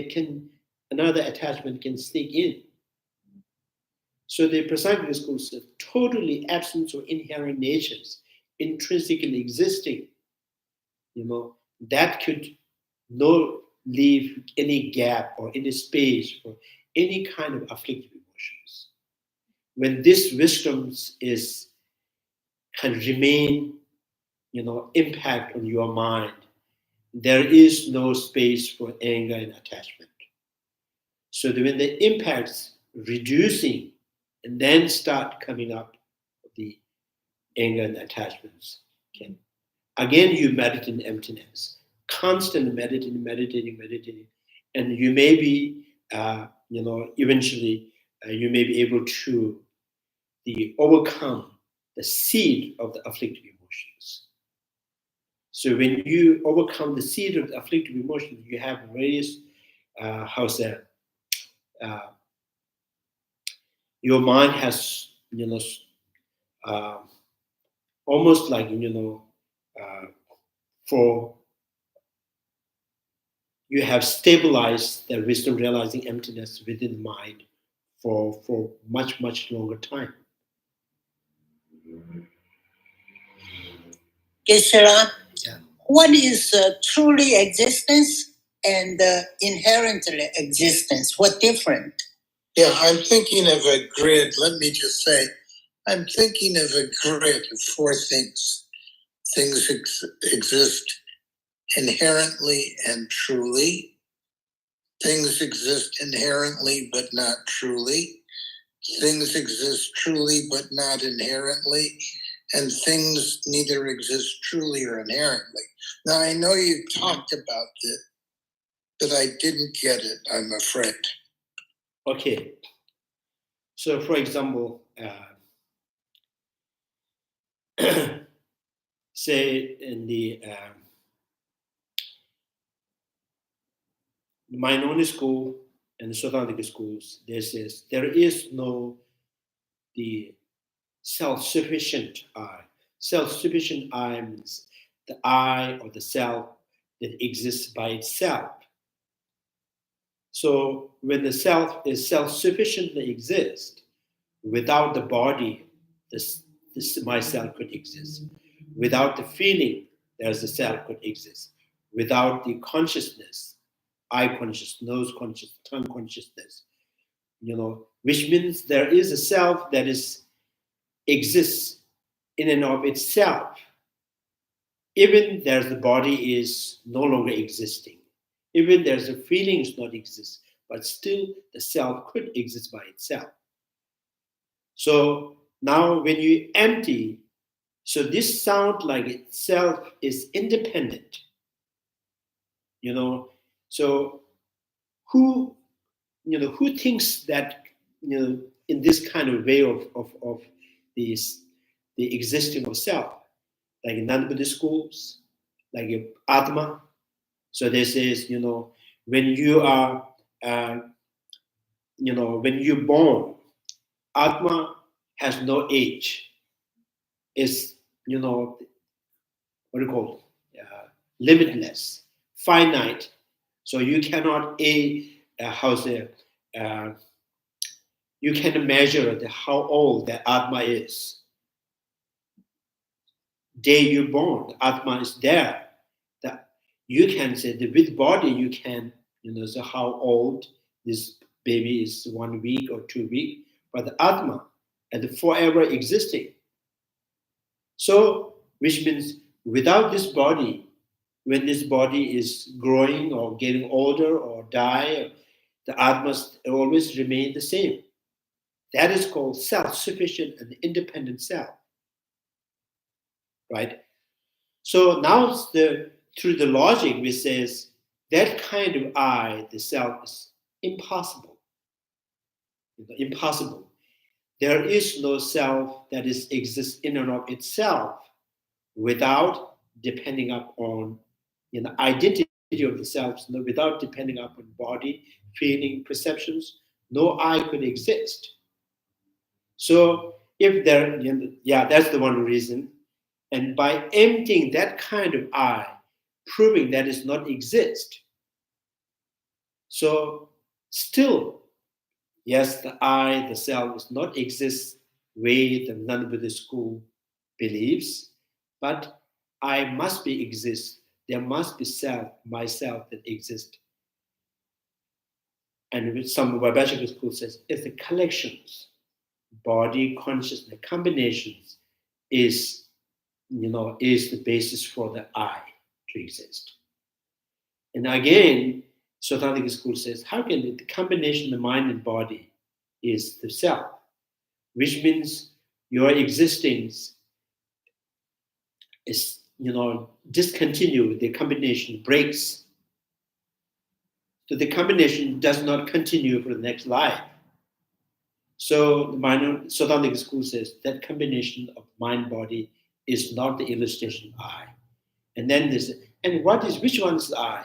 another attachment can sneak in. So the Prasangika schools are totally absent of inherent natures, intrinsically existing, that could not leave any gap or any space for any kind of afflictive emotions. When this wisdom can remain, impact on your mind, there is no space for anger and attachment. So that when the impacts reducing and then start coming up, the anger and attachments can. Again, you meditate in emptiness, constant meditating, and you may be, eventually, you may be able to overcome the seed of the afflictive emotions. So when you overcome the seed of the afflictive emotions, you have various, your mind has, almost like, for you have stabilized the wisdom realizing emptiness within the mind for much, much longer time. Geshe-la, Yeah. what is truly existence and inherently existence? What different? Yeah, I'm thinking of a grid. Let me just say, I'm thinking of a grid of four things. Things exist inherently and truly. Things exist inherently but not truly. Things exist truly but not inherently. And things neither exist truly or inherently. Now, I know you talked about it, but I didn't get it, I'm afraid. Okay. So, for example, say in the minority school and the Sotandika schools, there is no the self-sufficient I. Self-sufficient I means the I or the self that exists by itself. So when the self is self-sufficiently exist, without the body, this myself could exist. Without the feeling, there's a self could exist. Without the consciousness, eye consciousness, nose consciousness, tongue consciousness, which means there is a self that exists in and of itself. Even there's the body is no longer existing. Even there's the feelings not exist, but still the self could exist by itself. So now when you empty, so this sound like itself is independent. So who thinks that in this kind of way of this the existing of self, like in non-Buddhist schools, like Atma. So this is when you are when you're born, Atma has no age. It's what do you call it? Limitless, finite. So you cannot you can measure how old the Atma is. Day you're born, the Atma is there. That you can say that with body you can so how old this baby is, 1 week or 2 weeks, but the Atma and forever existing. So which means without this body, when this body is growing or getting older or die, the Atma always remain the same. That is called self-sufficient and independent self, right? So now through the logic, we says that kind of I, the self, is impossible. Impossible. There is no self that exists in and of itself without depending upon identity of the self, without depending upon body, feeling, perceptions. No I could exist. So if there, that's the one reason. And by emptying that kind of I, proving that it not exist. So still, Yes, the I, the self, does not exist way the non-Buddhist school believes, but I must be exist. There must be self, myself that exists. And with some Vaibhashika school says it's the collections, body, consciousness, combinations is is the basis for the I to exist. And again, Sotanic school says, how can the combination of mind and body is the self, which means your existence is, discontinued, the combination breaks. So the combination does not continue for the next life. So the Sotanic school says that combination of mind body is not the illustration of I. And then they say, and which one is I?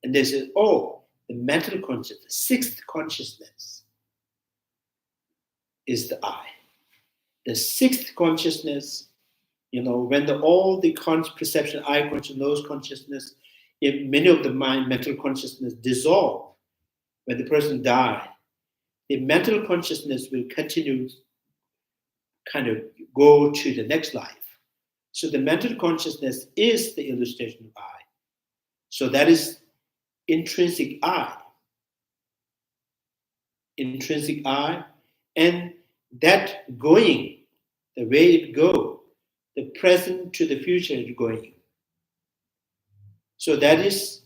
And they say, oh, the mental consciousness, the sixth consciousness is the I. The sixth consciousness, when all the perception, I consciousness, nose consciousness, if many of the mental consciousness dissolve when the person dies, the mental consciousness will continue, kind of go to the next life. So the mental consciousness is the illustration of I. So that is intrinsic I. Intrinsic I, and that going, the way it goes, the present to the future is going. So that is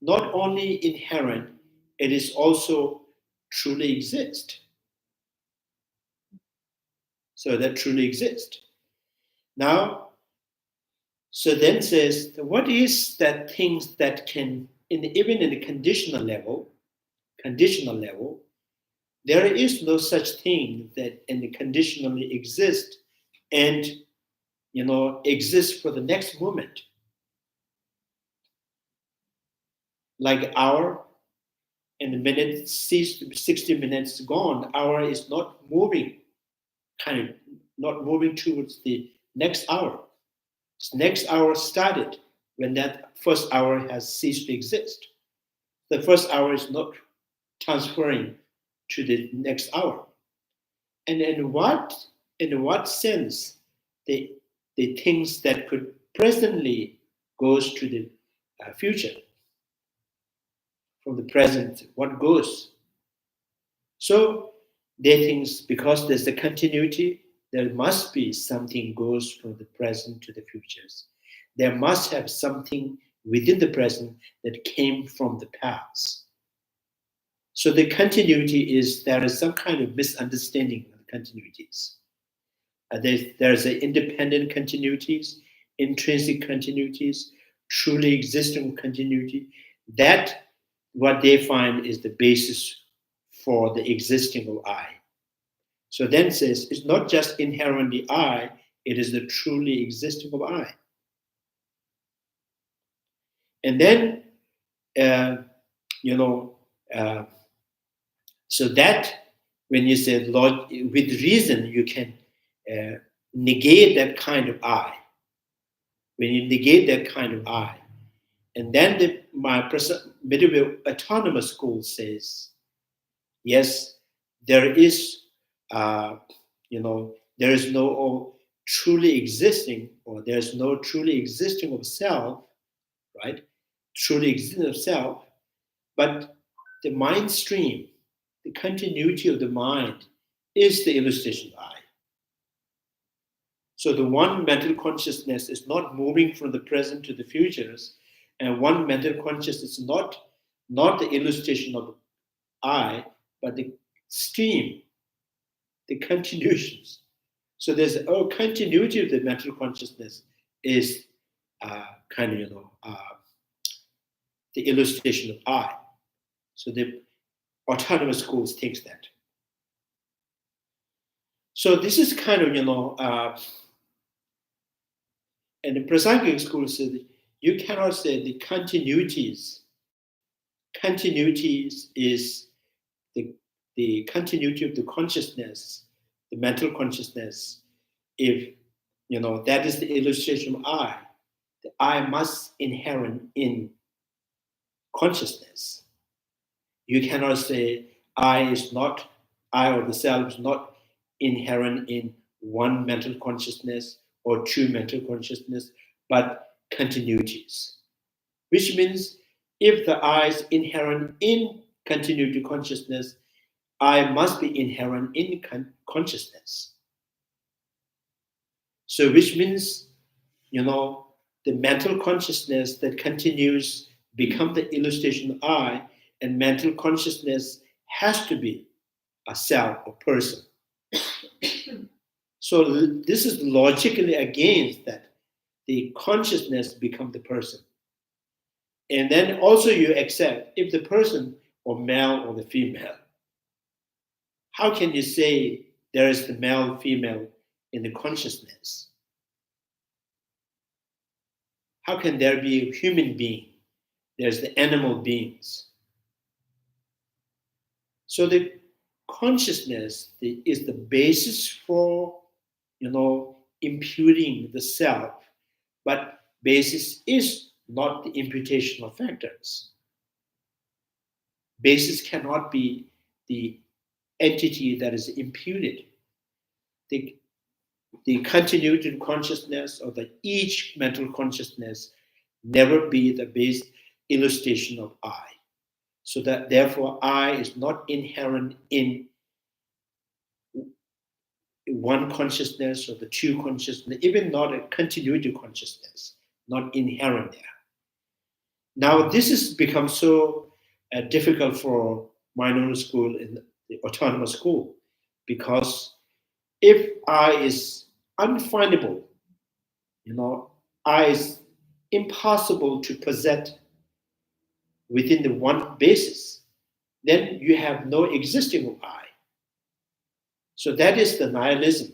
not only inherent, it is also truly exist. So that truly exists. Now, so then says, what is that things that can, even in the conditional level, there is no such thing that in the conditionally exist and exist for the next moment. Like hour and the minute ceased, 60 minutes gone, hour is not moving, not moving towards the next hour. Next hour started when that first hour has ceased to exist. The first hour is not transferring to the next hour. And in what sense the things that could presently goes to the future? From the present, what goes? So they think because there's a continuity, there must be something goes from the present to the futures. There must have something within the present that came from the past. So the continuity is, there is some kind of misunderstanding of the continuities. There's independent continuities, intrinsic continuities, truly existing continuity. That what they find is the basis for the existing of I. So then says, it's not just inherently I, it is the truly existing of I. And then, so that when you say, Lord, with reason, you can negate that kind of I. When you negate that kind of I, and then my medieval autonomous school says, yes, there is, there is no truly existing, or there's no truly existing of self, right? Truly existing of self, but the mind stream, the continuity of the mind is the illustration of I. So the one mental consciousness is not moving from the present to the futures, and one mental consciousness is not the illustration of I, but the stream, the continuations. So there's a continuity of the mental consciousness is the illustration of I. So the autonomous schools takes that. So this is kind of, and the Prasangika school says you cannot say the continuities. Continuities is the continuity of the consciousness, the mental consciousness. If that is the illustration of I, the I must inherent in consciousness. You cannot say I is not I or the self is not inherent in one mental consciousness or two mental consciousness, but continuities. Which means if the I is inherent in continuity consciousness, I must be inherent in consciousness. So which means, the mental consciousness that continues become the illustration of I, and mental consciousness has to be a self or person. So this is logically against that the consciousness become the person. And then also you accept if the person or male or the female, how can you say there is the male, female in the consciousness? How can there be a human being? There's the animal beings. So the consciousness is the basis for, imputing the self, but basis is not the imputational factors. Basis cannot be the entity that is imputed. The continuity consciousness or the each mental consciousness never be the base illustration of I. So that therefore I is not inherent in one consciousness or the two consciousness, even not a continuity consciousness, not inherent there. Now this has become so difficult for minority school in the autonomous school, because if I is unfindable, I is impossible to possess within the one basis, then you have no existing of I. So that is the nihilism.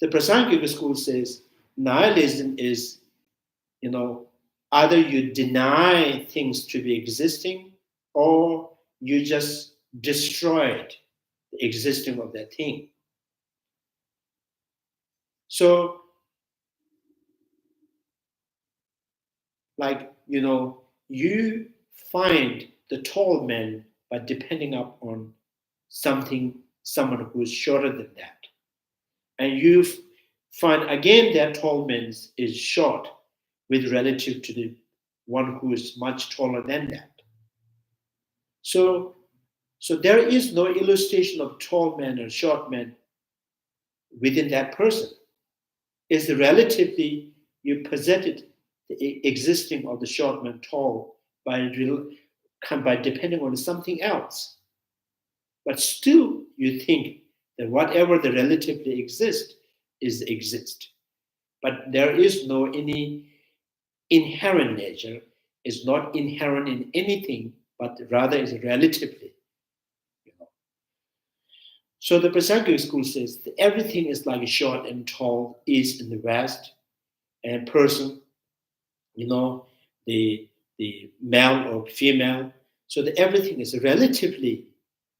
The Prasangika school says nihilism is, either you deny things to be existing or you just destroyed the existing of that thing. So, you find the tall man by depending upon someone who is shorter than that. And you find again that tall man is short with relative to the one who is much taller than that. So there is no illustration of tall man or short man within that person. It's relatively you possessed the existing of the short man tall by depending on something else. But still you think that whatever the relatively exists is exist. But there is no any inherent nature, is not inherent in anything, but rather is relatively. So the Prasangika school says that everything is like short and tall, east and the west, and person, the male or female. So that everything is relatively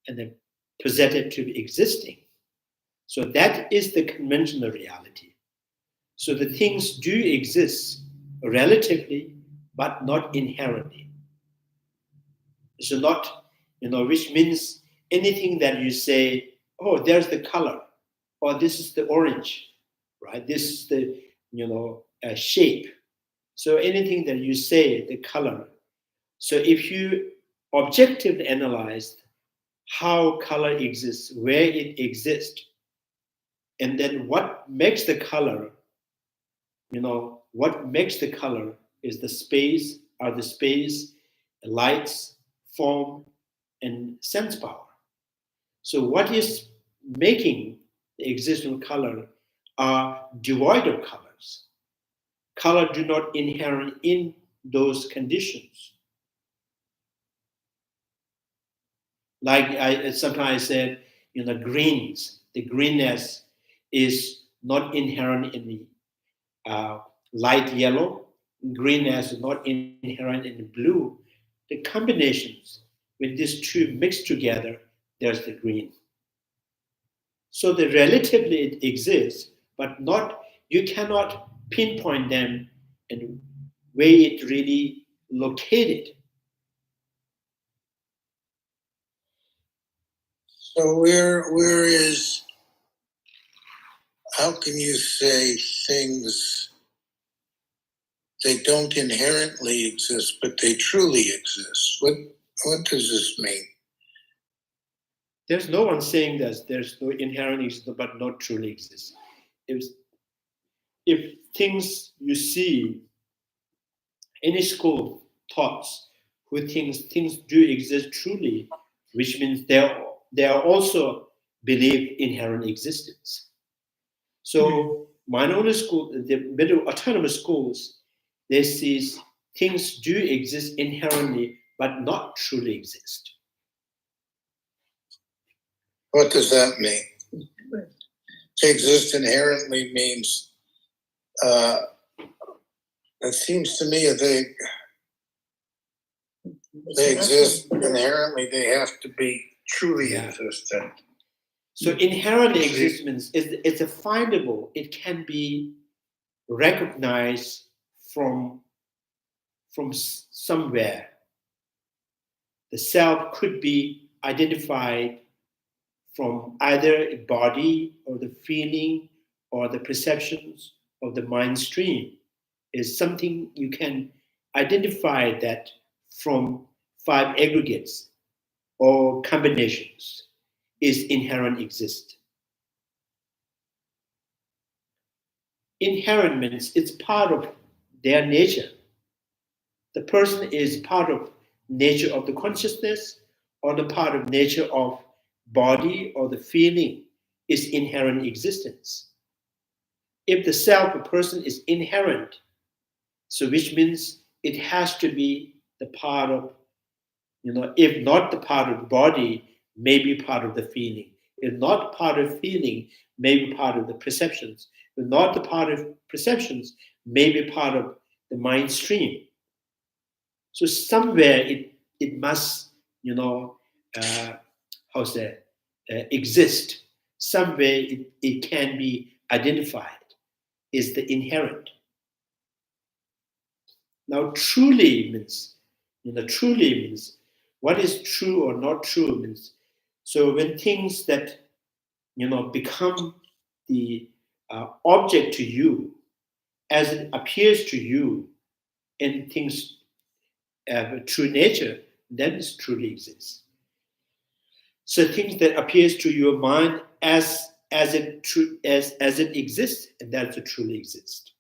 and then presented to be existing. So that is the conventional reality. So the things do exist relatively, but not inherently. So not, which means anything that you say, oh, there's the color, or this is the orange, right? This is the, shape. So anything that you say, the color. So if you objectively analyze how color exists, where it exists, and then what makes the color, what makes the color is the space, lights, form, and sense power. So what is making the existing color are devoid of colors. Color do not inherent in those conditions. Like I sometimes said, greens, the greenness is not inherent in the light yellow. Greenness is not inherent in the blue. The combinations when these two mix together, there's the green. So the relatively it exists, but not, you cannot pinpoint them and where it really located. So how can you say things, they don't inherently exist, but they truly exist? What does this mean? There's no one saying that there's no inherent existence but not truly exists. If things you see, any school of thoughts who thinks things do exist truly, which means they are also believe inherent existence. So minority school, the middle autonomous schools, they see things do exist inherently but not truly exist. What does that mean? Exist inherently means, it seems to me they exist inherently, they have to be truly existent. So inherent existence is a findable. It can be recognized from somewhere. The self could be identified from either a body or the feeling or the perceptions of the mind stream. Is something you can identify that from 5 aggregates or combinations is inherent exist. Inherent means it's part of their nature. The person is part of nature of the consciousness or the part of nature of body or the feeling is inherent existence. If the self, a person is inherent, so which means it has to be the part of, if not the part of the body, maybe part of the feeling. If not part of feeling, maybe part of the perceptions. If not the part of perceptions, maybe part of the mind stream. So somewhere it must, exist. Somewhere it can be identified. Is the inherent. Now, truly means what is true or not true means. So when things that become the object to you, as it appears to you, in things true nature, then it truly exists. So things that appears to your mind as it exists, and that's it truly exists.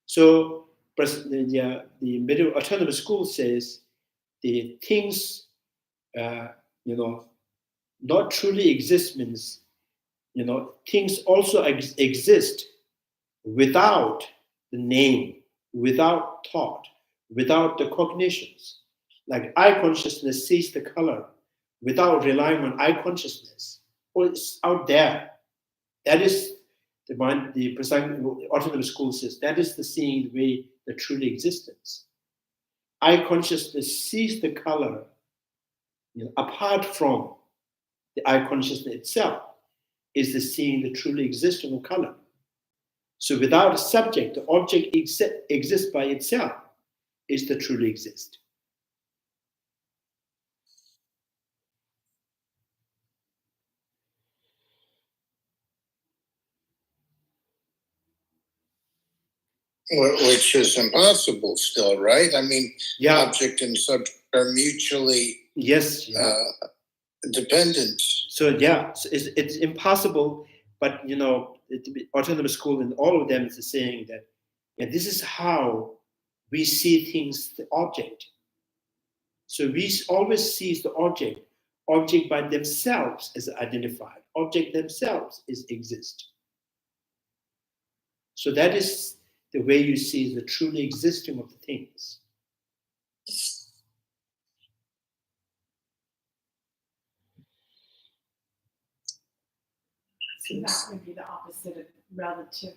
So the middle autonomous school says the things not truly exist means things also exist without the name, without thought, without the cognitions. Like eye consciousness sees the color without relying on eye consciousness. Well, it's out there. That is the mind, the autonomous school says, that is the seeing the way the truly existence. Eye consciousness sees the color apart from the eye consciousness itself, is the seeing the truly existing of color. So without a subject, the object exists by itself, is the truly exist. Which is impossible still, right? I mean, Yeah. Object and subject are mutually dependent. So it's impossible, but autonomous school and all of them is saying that this is how we see things, the object. So we always see the object by themselves as identified. Object themselves is exist. So that is the way you see the truly existing of the things. So that would be the opposite of relative.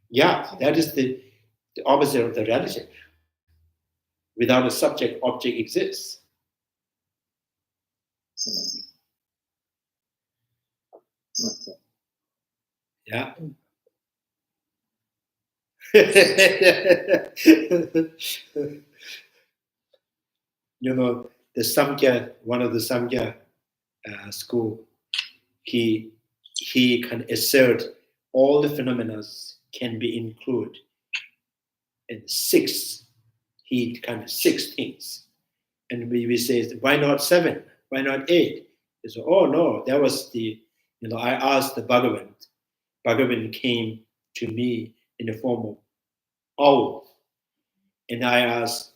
Yeah, that is the opposite of the relative. Without a subject, object exists. Yeah. the Samkhya, one of the Samkhya school, he can assert all the phenomena can be included in six. He kind of six things, and we say, why not 7? Why not 8? He said, oh no, that was the, I asked the Bhagavan. Bhagavan came to me in the form of owl, and I asked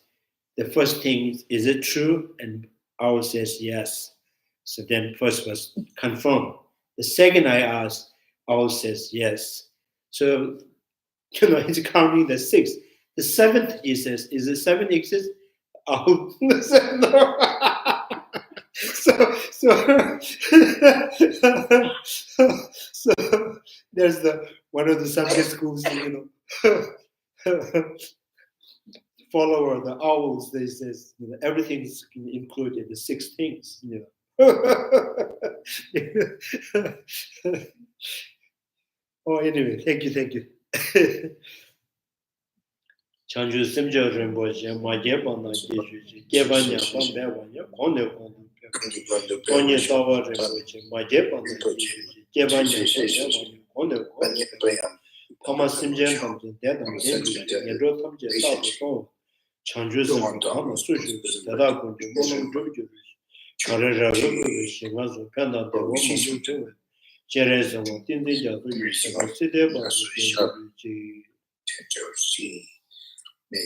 the first thing, is it true? And owl says yes. So then first was confirmed. The second I asked, owl says yes. So he's counting the 6. The 7th, he says, is the 7 exist? Owl said no. So there's one of the Samkhya schools, follower, the owls, they says, everything's included, the 6 things, Oh, anyway, thank you. Chanju Simja Rinpoche, Majebana Kishu, Gebanya, Bambaya, Konde, Konye Sawa Rinpoche, Majebana Kishu, Gebanya, Konde, Kama Simja Kamja, Dedan, Yedro Kamja, Sato, Chanju Simja, Kama Sushu, Dada Kunju, Monum Juju, Karera Rubu, Shimazu, Panda, the woman Juju, Jereza, Tindija, Sideba,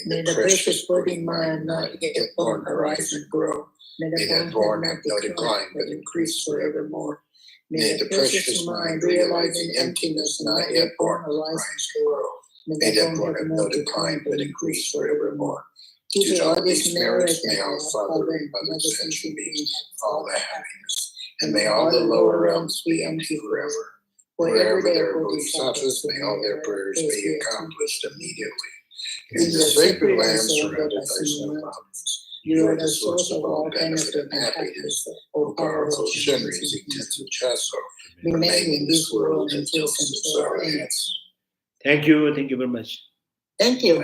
May the precious floating mind not get born, arise and grow. May the born not decline, but increase forevermore. May the precious mind realizing emptiness not yet born, arise and grow. May the born have no decline, but increase forevermore. Due to all these merits, may our Father and Mother Ascension be all the happiness, and may all the lower realms be empty forever. Wherever there are bodhisattvas, may all their prayers be accomplished immediately. In the sacred land surrounded by snow mountains, you are the source of all benefit and happiness, O powerful Shenri Tenzin Chaso, remain in this world until samsara ends. Thank you very much. Thank you.